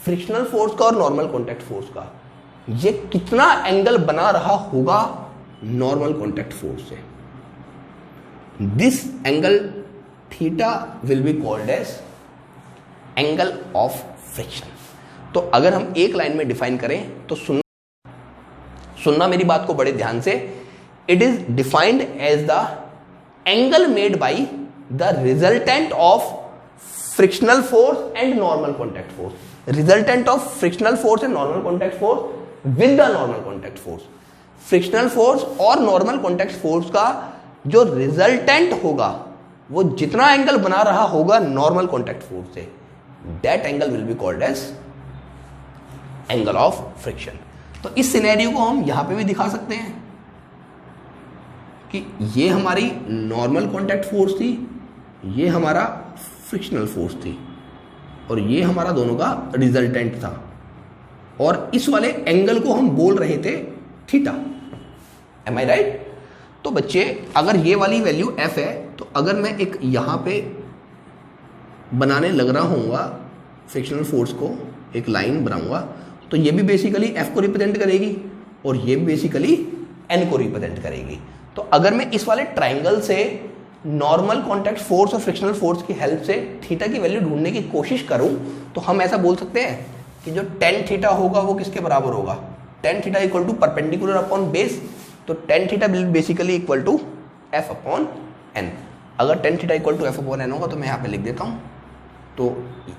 फ्रिक्शनल फोर्स का और नॉर्मल कॉन्टैक्ट फोर्स का, ये कितना एंगल बना रहा होगा नॉर्मल कॉन्टैक्ट फोर्स से. This angle theta will be called as angle of friction. तो अगर हम एक लाइन में डिफाइन करें तो सुनना मेरी बात को बड़े ध्यान से. It is defined as the angle made by the resultant of frictional force and normal contact force. Resultant of frictional force and normal contact force with the normal contact force. Frictional force और normal contact force का जो resultant होगा वो जितना angle बना रहा होगा normal contact force से, that angle will be called as angle of friction. तो इस सिनेरियो को हम यहां पे भी दिखा सकते हैं कि ये हमारी नॉर्मल कॉन्टैक्ट फोर्स थी, ये हमारा फ्रिक्शनल फोर्स थी और ये हमारा दोनों का रिजल्टेंट था, और इस वाले एंगल को हम बोल रहे थे थीटा. एम आई राइट? तो बच्चे अगर ये वाली वैल्यू एफ है तो अगर मैं एक यहां पे बनाने लग रहा हूँगा फ्रिक्शनल फोर्स को, एक लाइन बनाऊंगा, तो ये भी बेसिकली एफ को रिप्रेजेंट करेगी और ये भी बेसिकली एन को रिप्रेजेंट करेगी. तो अगर मैं इस वाले ट्राइंगल से नॉर्मल कॉन्टैक्ट फोर्स और फ्रिक्शनल फोर्स की हेल्प से थीटा की वैल्यू ढूंढने की कोशिश करूं तो हम ऐसा बोल सकते हैं कि जो टेन थीटा होगा वो किसके बराबर होगा? Tan theta equal to perpendicular upon base. तो tan theta basically equal to F upon N. अगर tan theta equal to F upon N होगा तो मैं यहाँ पे लिख देता हूँ. तो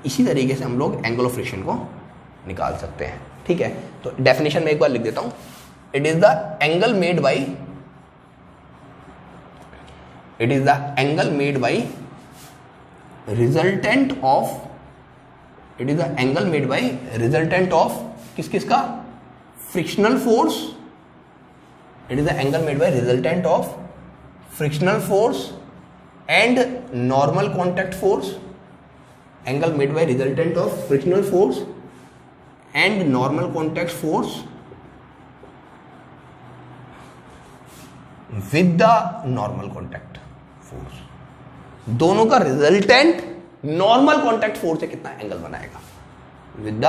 इसी तरीके से हम लोग एंगल ऑफ फ्रिक्शन को निकाल सकते हैं. ठीक है, तो डेफिनेशन में एक बार लिख देता हूं. It is the angle made by resultant of किस किस का? Frictional force. It is the angle made by resultant of frictional force and normal contact force. Angle made by resultant of frictional force and normal contact force with the normal contact force. दोनों का resultant normal contact force से कितना angle बनाएगा with the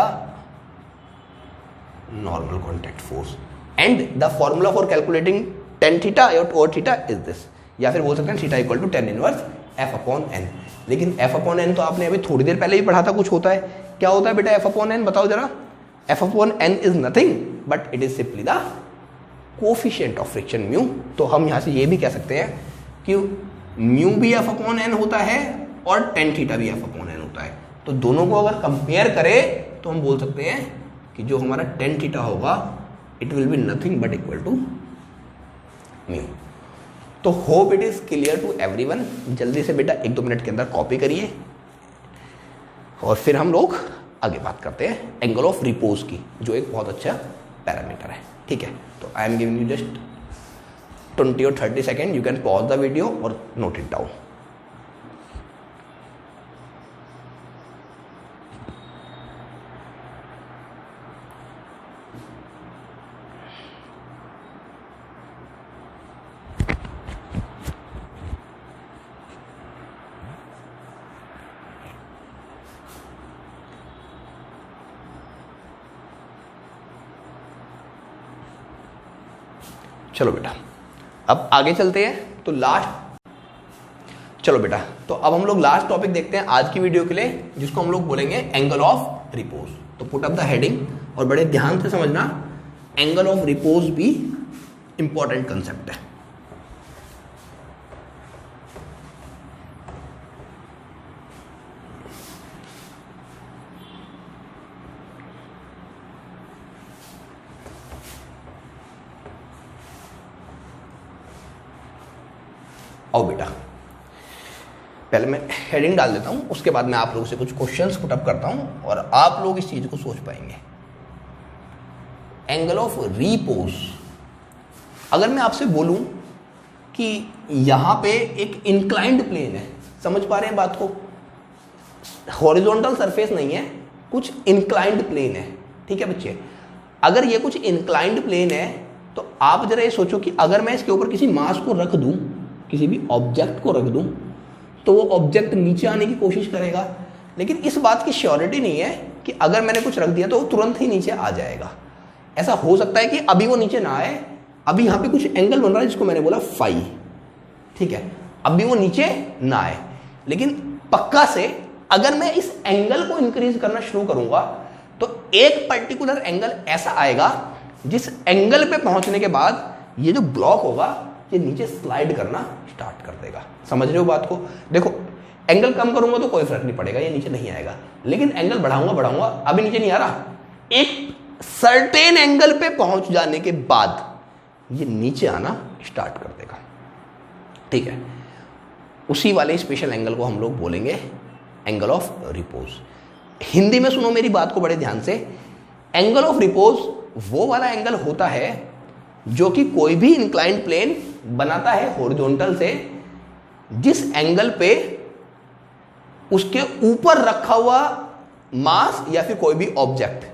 normal contact force. And the formula for calculating tan theta और theta is this, या फिर बोल सकते हैं theta equal to tan inverse F upon N. लेकिन एफ अपॉन एन तो आपने अभी थोड़ी देर पहले ही पढ़ा था. कुछ होता है, क्या होता है बेटा एफ अपॉन एन? बताओ जरा. F upon N is nothing but it is simply the coefficient of friction mu. तो हम यहां से ये भी कह सकते हैं कि म्यू भी एफ अपॉन एन होता है और टेन थीटा भी एफ अपॉन एन होता है। तो दोनों को अगर कंपेयर करें तो हम बोल सकते हैं कि जो हमारा टेन थीटा होगा it will be nothing but equal to mu. तो hope it is clear to everyone. जल्दी से बेटा 1-2 मिनट के अंदर कॉपी करिए और फिर हम लोग आगे बात करते हैं एंगल ऑफ रिपोज की, जो एक बहुत अच्छा पैरामीटर है। ठीक है, तो I am giving you just 20 or 30 seconds. You can pause the video or note it down. चलो बेटा अब आगे चलते हैं। तो चलो बेटा, तो अब हम लोग लास्ट टॉपिक देखते हैं आज की वीडियो के लिए, जिसको हम लोग बोलेंगे एंगल ऑफ रिपोज। तो पुट अप द हेडिंग और बड़े ध्यान से समझना, एंगल ऑफ रिपोज भी इंपॉर्टेंट कंसेप्ट है। आओ बेटा, पहले मैं हेडिंग डाल देता हूं, उसके बाद मैं आप लोगों से कुछ क्वेश्चंस पुटअप करता हूं और आप लोग इस चीज को सोच पाएंगे। एंगल ऑफ रिपोज, अगर मैं आपसे बोलूं कि यहां पे एक इंक्लाइंड प्लेन है, समझ पा रहे हैं बात को? हॉरिजॉन्टल सरफेस नहीं है, कुछ इंक्लाइंड प्लेन है। ठीक है बच्चे, अगर ये कुछ इंक्लाइंड प्लेन है तो आप जरा ये सोचो कि अगर मैं इसके ऊपर किसी मास को रख दूं, किसी भी ऑब्जेक्ट को रख दूं, तो वो ऑब्जेक्ट नीचे आने की कोशिश करेगा। लेकिन इस बात की श्योरिटी नहीं है कि अगर मैंने कुछ रख दिया तो वो तुरंत ही नीचे आ जाएगा। ऐसा हो सकता है कि अभी वो नीचे ना आए, अभी यहां पे कुछ एंगल बन रहा है जिसको मैंने बोला फाई, ठीक है, अभी वो नीचे ना आए। लेकिन पक्का से अगर मैं इस एंगल को इंक्रीज करना शुरू करूंगा तो एक पर्टिकुलर एंगल ऐसा आएगा जिस एंगल पे पहुंचने के बाद ये जो ब्लॉक होगा ये नीचे स्लाइड करना स्टार्ट कर देगा। समझ रहे हो बात को? देखो, एंगल कम करूंगा तो कोई फर्क नहीं पड़ेगा, ये नीचे नहीं आएगा। लेकिन एंगल बढ़ाऊंगा, अभी नीचे नहीं आ रहा, एक सर्टेन एंगल पे पहुंच जाने के बाद ये नीचे आना स्टार्ट कर देगा। ठीक है, उसी वाले स्पेशल एंगल को हम लोग बोलेंगे एंगल ऑफ रिपोज। हिंदी में सुनो मेरी बात को बड़े ध्यान से। एंगल ऑफ रिपोज वो वाला एंगल होता है जो कि कोई भी इंक्लाइंड प्लेन बनाता है हॉरिजॉन्टल से, जिस एंगल पे उसके ऊपर रखा हुआ मास या फिर कोई भी ऑब्जेक्ट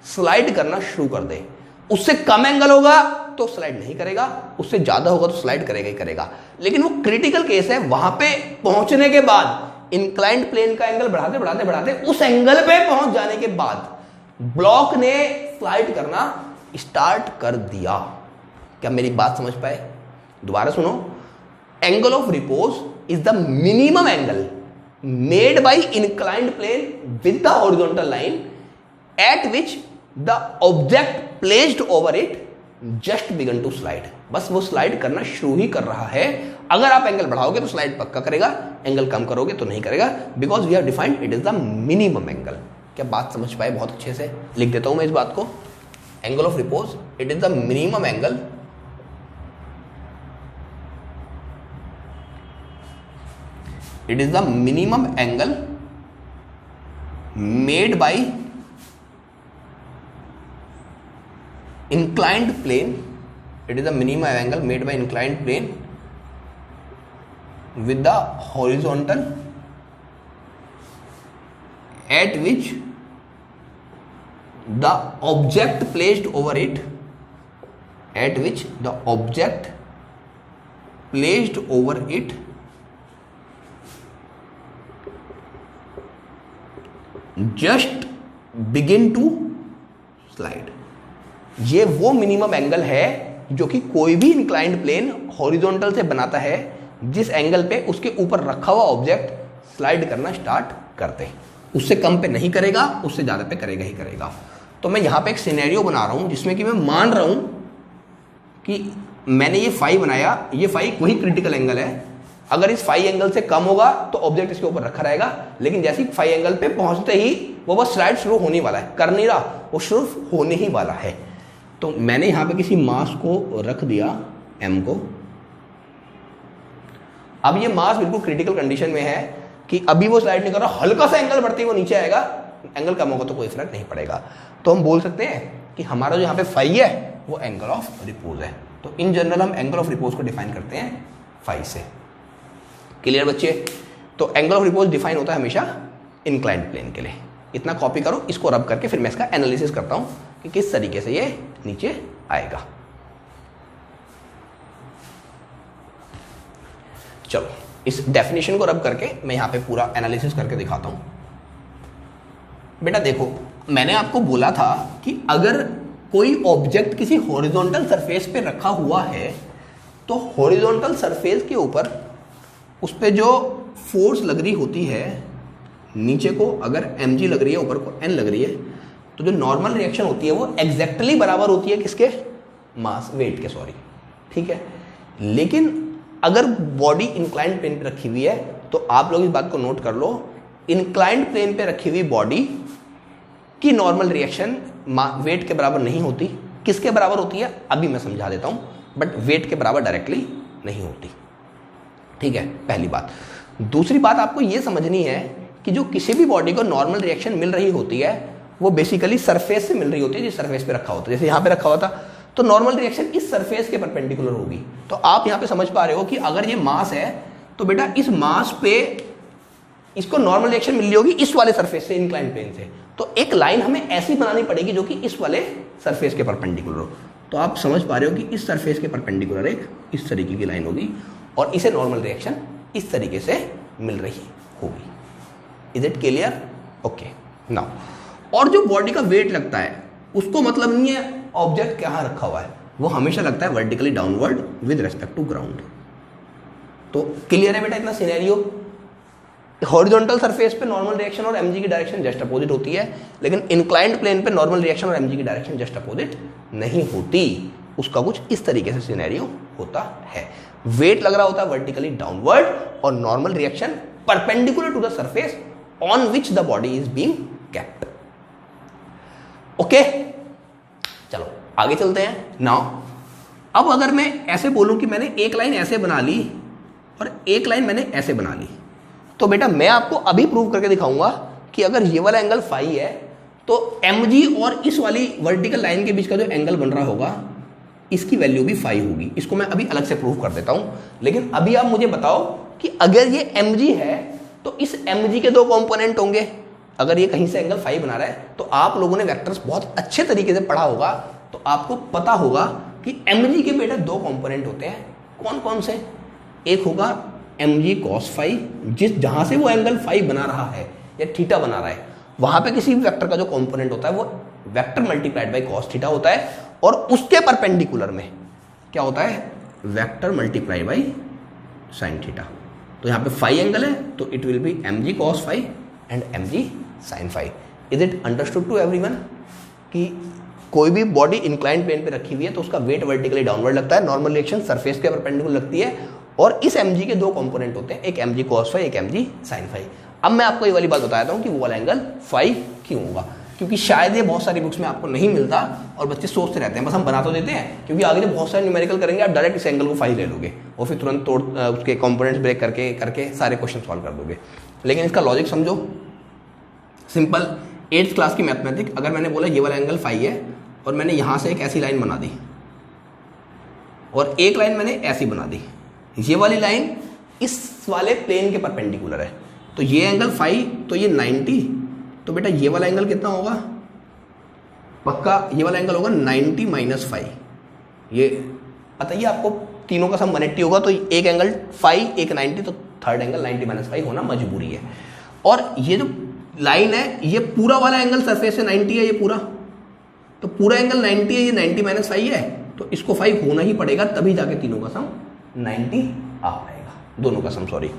स्लाइड करना शुरू कर दे। उससे कम एंगल होगा तो स्लाइड नहीं करेगा, उससे ज्यादा होगा तो स्लाइड करेगा ही करेगा। लेकिन वो क्रिटिकल केस है, वहां पे पहुंचने के बाद इंक्लाइंड प्लेन का एंगल बढ़ाते बढ़ाते बढ़ाते उस एंगल पे पहुंच जाने के बाद ब्लॉक ने स्लाइड करना स्टार्ट कर दिया। क्या मेरी बात समझ पाए? दोबारा सुनो, angle of repose is the minimum angle made by inclined plane with the horizontal line at which the object placed over it just began to slide. बस वो स्लाइड करना शुरू ही कर रहा है। अगर आप एंगल बढ़ाओगे तो स्लाइड पक्का करेगा, एंगल कम करोगे तो नहीं करेगा, because we have defined it is the minimum angle. क्या बात समझ पाए? बहुत अच्छे से लिख देता हूं मैं इस बात को। Angle of repose, it is the minimum angle it is the minimum angle made by inclined plane. It is the minimum angle made by inclined plane with the horizontal at which the object placed over it, at which the object placed over it just begin to slide. ये वो minimum angle है जो कि कोई भी inclined plane horizontal से बनाता है, जिस एंगल पे उसके ऊपर रखा हुआ ऑब्जेक्ट स्लाइड करना स्टार्ट करते हैं। उससे कम पे नहीं करेगा, उससे ज्यादा पे करेगा ही करेगा। तो मैं यहां पे एक सिनेरियो बना रहा हूं जिसमें कि मैं मान रहा हूं कि मैंने ये फाई बनाया, ये फाई वही क्रिटिकल एंगल है अगर इस फाई एंगल से कम होगा तो ऑब्जेक्ट इसके ऊपर रखा रहेगा, लेकिन जैसे ही फाई एंगल पे पहुंचते ही वो बस स्लाइड शुरू होने वाला है, कर नहीं रहा, वो शुरू होने ही वाला है। तो मैंने यहां पे किसी मास को रख दिया m को। अब ये मास बिल्कुल क्रिटिकल कंडीशन में है कि अभी वो स्लाइड नहीं कर रहा, हल्का सा एंगल बढ़ते ही वो नीचे आएगा, एंगल कम होगा तो कोई फर्क नहीं पड़ेगा। तो हम बोल सकते हैं कि हमारा जो यहाँ पे फाई है वो एंगल ऑफ रिपोज है। तो इन जनरल हम एंगल ऑफ रिपोज को डिफाइन करते हैं फाई से। क्लियर बच्चे? तो एंगल ऑफ रिपोज डिफाइन होता है हमेशा इंक्लाइंड प्लेन के लिए। इतना कॉपी करो, इसको रब करके फिर मैं इसका एनालिसिस करता हूं कि किस तरीके से ये नीचे आएगा। चलो इस डेफिनेशन को रब करके मैं यहां पे पूरा एनालिसिस करके दिखाता हूं। बेटा देखो, मैंने आपको बोला था कि अगर कोई ऑब्जेक्ट किसी हॉरिजॉन्टल सरफेस पे रखा हुआ है तो हॉरिजॉन्टल सरफेस के ऊपर उस पे जो फोर्स लग रही होती है, नीचे को अगर mg लग रही है, ऊपर को n लग रही है, तो जो नॉर्मल रिएक्शन होती है वो एग्जैक्टली बराबर होती है किसके? मास, वेट के, सॉरी, ठीक है। लेकिन अगर बॉडी इंक्लाइंड प्लेन पे रखी हुई है तो आप लोग इस बात को नोट कर लो, इंक्लाइंड प्लेन पे रखी हुई बॉडी की नॉर्मल रिएक्शन वेट के बराबर नहीं होती। किसके बराबर होती है अभी मैं समझा देता हूं, बट वेट के बराबर डायरेक्टली नहीं होती, ठीक है, पहली बात। दूसरी बात आपको यह समझनी है कि जो किसी भी बॉडी को नॉर्मल रिएक्शन मिल रही होती है वो बेसिकली सरफेस से मिल रही होती है, जिस सरफेस पे रखा होता है। जैसे यहां पे रखा हुआ था तो नॉर्मल रिएक्शन इस सरफेस के परपेंडिकुलर होगी। तो आप यहां पे समझ पा रहे हो कि अगर ये मास है तो बेटा इस मास पे इसको नॉर्मल रिएक्शन मिल रही होगी इस वाले सरफेस से, इंक्लाइंड प्लेन से। तो एक लाइन हमें ऐसी बनानी पड़ेगी जो कि इस वाले सरफेस के परपेंडिकुलर हो। तो आप समझ पा रहे हो कि इस सरफेस के परपेंडिकुलर एक इस तरीके की लाइन होगी और इसे नॉर्मल रिएक्शन इस तरीके से मिल रही होगी। Is it clear? Okay now, और जो बॉडी का वेट लगता है उसको मतलब नहीं है ऑब्जेक्ट कहाँ रखा हुआ है, वो हमेशा लगता है vertically downward with respect to ground. तो क्लियर है बेटा इतना सिनेरियो? हॉरिजॉन्टल सरफेस पे नॉर्मल रिएक्शन और mg की डायरेक्शन जस्ट अपोजिट होती है, लेकिन इंक्लाइंड प्लेन पे नॉर्मल रिएक्शन और mg की डायरेक्शन जस्ट अपोजिट नहीं होती। उसका कुछ इस तरीके से सिनेरियो होता है। वेट लग रहा होता है वर्टिकली डाउनवर्ड और normal reaction perpendicular to the surface on which the body is being kept. Okay, चलो आगे चलते हैं। नाउ अब अगर मैं ऐसे बोलूं कि मैंने एक लाइन ऐसे बना ली और एक लाइन मैंने ऐसे बना ली, तो बेटा मैं आपको अभी प्रूव करके दिखाऊंगा कि अगर ये वाला एंगल फाई है तो mg और इस वाली वर्टिकल लाइन के बीच का जो एंगल बन रहा होगा इसकी वैल्यू भी फाई होगी। इसको मैं अभी अलग से प्रूव कर देता हूं, लेकिन अभी आप मुझे बताओ कि अगर ये mg है तो इस mg के दो कंपोनेंट होंगे। अगर ये कहीं से एंगल फाई बना रहा है तो आप लोगों ने वेक्टर्स बहुत अच्छे तरीके से पढ़ा होगा, तो आपको पता होगा कि mg के बेटा दो कंपोनेंट होते हैं। कौन कौन से? एक होगा mg cos फाई, जहां से वो एंगल फाई बना रहा है या थीटा बना रहा है, वहां पे किसी भी वेक्टर का जो कंपोनेंट होता है वो vector multiplied by cos theta होता है, और उसके परपेंडिकुलर में क्या होता है? Vector multiplied by sin theta. तो यहाँ पे फाई एंगल है तो it will be mg cos phi and mg sin phi. Is it understood to everyone कि कोई भी बॉडी इंक्लाइंड प्लेन पे रखी हुई है तो उसका वेट वर्टिकली डाउनवर्ड लगता है, नॉर्मल रिएक्शन सरफेस के परपेंडिकुलर लगती है, और इस mg के दो कंपोनेंट होते हैं, एक mg cos फाई एक mg sin फाई। अब मैं आपको ये वाली बात बताता हूँ कि वो वाला एंगल फाई क्यों होगा, क्योंकि शायद ये बहुत सारी बुक्स में आपको नहीं मिलता और बच्चे सोचते रहते हैं, बस हम बना तो देते हैं, क्योंकि आगे जब बहुत सारे न्यूमेरिकल करेंगे आप डायरेक्ट इस एंगल को फाई ले लोगे और फिर तुरंत तोड़ उसके कंपोनेंट्स ब्रेक करके करके सारे क्वेश्चन सॉल्व कर दोगे। लेकिन इसका लॉजिक समझो, सिंपल 8th क्लास की मैथमेटिक। अगर मैंने बोला ये वाला एंगल फाई है और मैंने यहां से एक ऐसी लाइन बना दी और एक लाइन मैंने ऐसी बना दी, ये वाली लाइन इस वाले प्लेन के परपेंडिकुलर है, तो ये एंगल फाई, तो ये 90, तो बेटा ये वाला एंगल कितना होगा? पक्का ये वाला एंगल होगा 90 माइनस फाई। ये बताइए आपको, तीनों का सम 180 होगा तो एक एंगल फाई एक 90, तो थर्ड एंगल 90 माइनस फाई होना मजबूरी है। और ये जो लाइन है ये पूरा वाला एंगल सरफेस से 90 है, ये पूरा, तो पूरा एंगल 90 है, ये 90 माइनस फाई है, तो इसको फाई होना ही पड़ेगा, तभी जाके तीनों का सम 90 आ पाएगा, दोनों का sum, sorry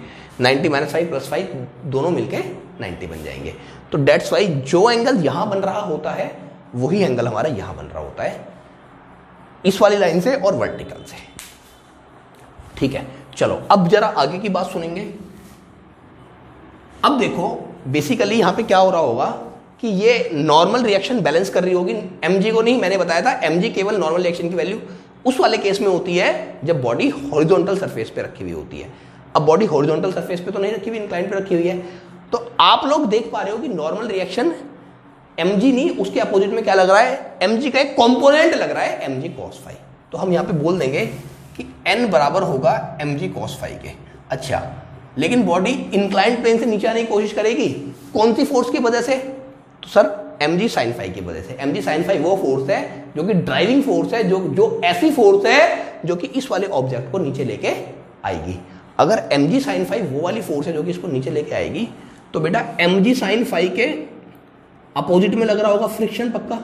90 minus five plus five दोनों मिलके 90 बन जाएंगे। तो डेट्स वाई जो एंगल यहां बन रहा होता है वही एंगल हमारा यहां बन रहा होता है, इस वाली लाइन से और वर्टिकल से। ठीक है, चलो अब जरा आगे की बात सुनेंगे। अब देखो बेसिकली यहां पे क्या हो रहा होगा कि ये नॉर्मल रिएक्शन बैलेंस कर रही होगी, mg को नहीं, मैंने बताया था mg केवल नॉर्मल रिएक्शन की वैल्यू उस वाले केस में होती है जब बॉडी हॉरिजॉन्टल सरफेस पे रखी हुई होती है। अब बॉडी हॉरिजॉन्टल सरफेस पे तो नहीं रखी हुई, इंक्लाइन पे रखी हुई है, तो आप लोग देख पा रहे हो कि नॉर्मल रिएक्शन mg नहीं, उसके अपोजिट में क्या लग रहा है, mg का एक कॉम्पोनेंट लग रहा है mg cos phi। तो हम यहां पे बोल देंगे कि n बराबर होगा mg cos phi के। अच्छा, लेकिन बॉडी इंक्लाइंड प्लेन से नीचे आने की कोशिश करेगी, कौन सी फोर्स की वजह से? तो सर mg sin phi की वजह से। mg sin phi वो फोर्स है जो कि ड्राइविंग फोर्स है, जो ऐसी फोर्स है जो कि इस वाले ऑब्जेक्ट को नीचे लेके आएगी। अगर mg sin phi वो वाली फोर्स है जो कि इसको नीचे लेके आएगी, तो बेटा mg sin phi के अपोजिट में लग रहा होगा फ्रिक्शन। पक्का,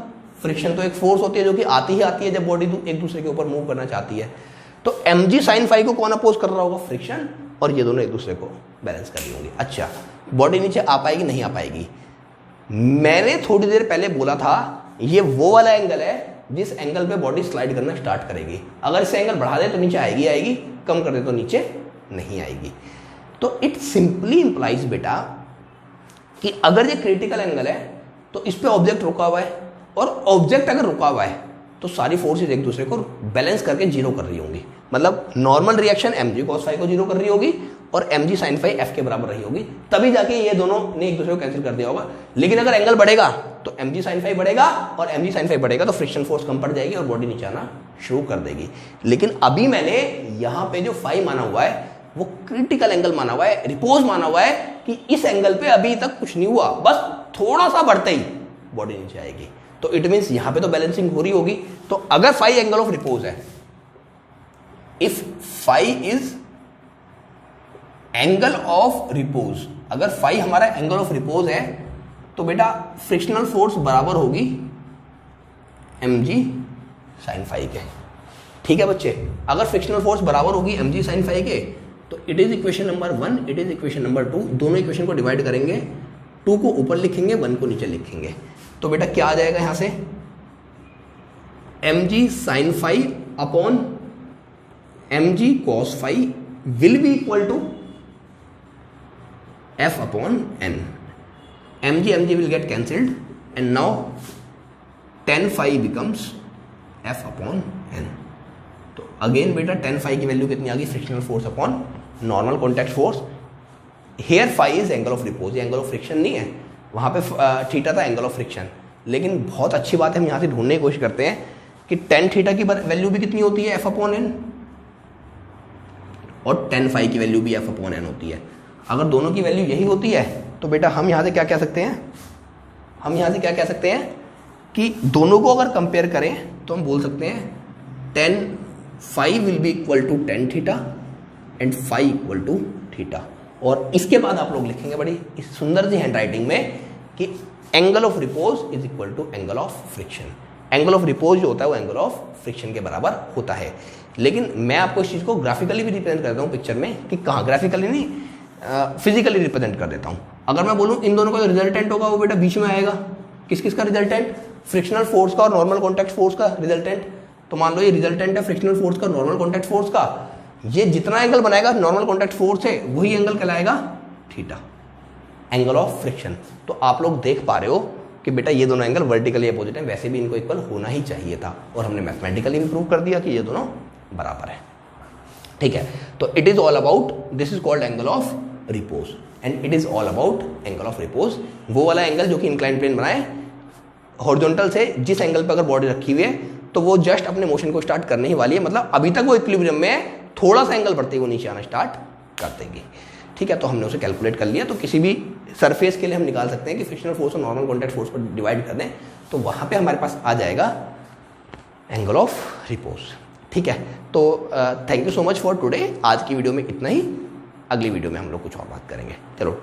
फ्रिक्शन तो एक फोर्स होती है जो कि आती ही आती है जब बॉडी एक दूसरे के ऊपर मूव करना चाहती है। तो mg sin phi को कौन अपोज कर रहा होगा? फ्रिक्शन, और ये दोनों एक दूसरे को बैलेंस कर रही होंगी। अच्छा, बॉडी नीचे आ पाएगी? नहीं आ पाएगी। मैंने थोड़ी देर पहले बोला था ये वो वाला एंगल है जिस एंगल पे बॉडी स्लाइड करना स्टार्ट करेगी। अगर इसे एंगल बढ़ा दे तो नीचे आएगी आएगी, कम कर दे तो नीचे नहीं आएगी। तो इट सिंपली इंप्लाइज बेटा कि अगर ये क्रिटिकल एंगल है तो इस पे ऑब्जेक्ट रुका हुआ है, और ऑब्जेक्ट अगर रुका हुआ है तो सारी फोर्सेस एक दूसरे को बैलेंस करके जीरो कर रही होंगी। मतलब normal reaction mg cos phi को जीरो कर रही होगी और mg sin phi f के बराबर रही होगी, तभी जाके ये दोनों ने एक दूसरे को कैंसिल कर दिया होगा। लेकिन अगर एंगल बढ़ेगा तो mg sin phi बढ़ेगा, और mg sin phi बढ़ेगा तो फ्रिक्शन फोर्स कम पड़ जाएगी और बॉडी नीचे आना शुरू कर देगी। लेकिन अभी मैंने यहाँ पे जो phi माना हुआ है वो क्रिटिकल एंगल माना हुआ है, रिपोज माना हुआ है कि इस एंगल पे अभी तक कुछ नहीं हुआ, बस थोड़ा सा बढ़ते ही बॉडी नीचे आएगी। तो इट मीन्स यहां पे तो बैलेंसिंग हो रही होगी। तो अगर phi एंगल ऑफ रिपोज है, if phi is angle of repose, अगर phi हमारा एंगल ऑफ रिपोज है तो बेटा फ्रिक्शनल फोर्स बराबर होगी mg sin phi के। ठीक है बच्चे, अगर फ्रिक्शनल फोर्स बराबर होगी mg sin phi के तो it is equation number 1, it is equation number 2। दोनों इक्वेशन को डिवाइड करेंगे, 2 को ऊपर लिखेंगे, 1 को नीचे लिखेंगे। तो बेटा क्या आ जाएगा यहां से, mg sin phi upon mg cos phi will be equal to f upon n। mg will get cancelled and now tan phi becomes f upon n। तो अगेन बेटा tan phi की वैल्यू कितनी आ गई? Frictional force upon normal contact force. Here phi is angle of repose, angle of friction नहीं है, वहां पे थीटा था एंगल ऑफ फ्रिक्शन। लेकिन बहुत अच्छी बात है, हम यहां से ढूंढने की कोशिश करते हैं कि tan थीटा की वैल्यू भी कितनी होती है? f अपॉन n, और tan phi की वैल्यू भी f अपॉन n होती है। अगर दोनों की वैल्यू यही होती है तो बेटा हम यहां से क्या कह सकते हैं, हम यहां से क्या कह सकते हैं कि दोनों को अगर कंपेयर करें तो हम बोल सकते हैं tan phi will be equal to tan theta and phi equal to theta. और इसके बाद आप लोग लिखेंगे बड़ी इस सुंदर सी हैंड राइटिंग में कि angle of repose is equal to angle of friction. Angle of repose जो होता है वो एंगल ऑफ फ्रिक्शन के बराबर होता है। लेकिन मैं आपको इस चीज को ग्राफिकली भी रिप्रेजेंट करता हूँ पिक्चर में, कि कहाँ ग्राफिकली नहीं, फिजिकली रिप्रेजेंट कर देता हूँ। अगर मैं बोलूँ इन दोनों का जो रिजल्टेंट होगा वो बेटा बीच में आएगा। किस किस का रिजल्टेंट? फ्रिक्शनल फोर्स का और नॉर्मल कॉन्टैक्ट फोर्स का रिजल्टेंट। तो मान लो ये रिजल्टेंट है फ्रिक्शनल फोर्स का, नॉर्मल कॉन्टैक्ट फोर्स का, ये जितना एंगल बनाएगा नॉर्मल कॉन्टैक्ट फोर्स है वही एंगल कहलाएगा थीटा, एंगल ऑफ फ्रिक्शन। तो आप लोग देख पा रहे हो कि बेटा ये दोनों एंगल वर्टिकली अपोजिट है, वैसे भी इनको इक्वल होना ही चाहिए था, और हमने मैथमेटिकली भी प्रूव कर दिया कि ये दोनों बराबर है। ठीक है, तो it is all about, this is called angle of repose and it is all about angle of repose. वो वाला एंगल जो कि इंक्लाइंड प्लेन बनाए हॉरिजॉन्टल से, जिस एंगल पर अगर बॉडी रखी हुई है तो वो जस्ट अपने मोशन को स्टार्ट करने ही वाली है। मतलब अभी तक वो इक्विलिब्रियम में है, थोड़ा सा एंगल बढ़ते ही वो नीचे आना स्टार्ट कर देगी। ठीक है, तो हमने उसे कैलकुलेट कर लिया। तो किसी भी सरफेस के लिए हम निकाल सकते हैं कि फ्रिक्शनल फोर्स और नॉर्मल कॉन्टैक्ट फोर्स को डिवाइड कर दें तो वहां पे हमारे पास आ जाएगा एंगल ऑफ रिपोज। ठीक है, तो thank you so much for today. आज की वीडियो में इतना ही, अगली वीडियो में हम लोग कुछ और बात करेंगे। चलो।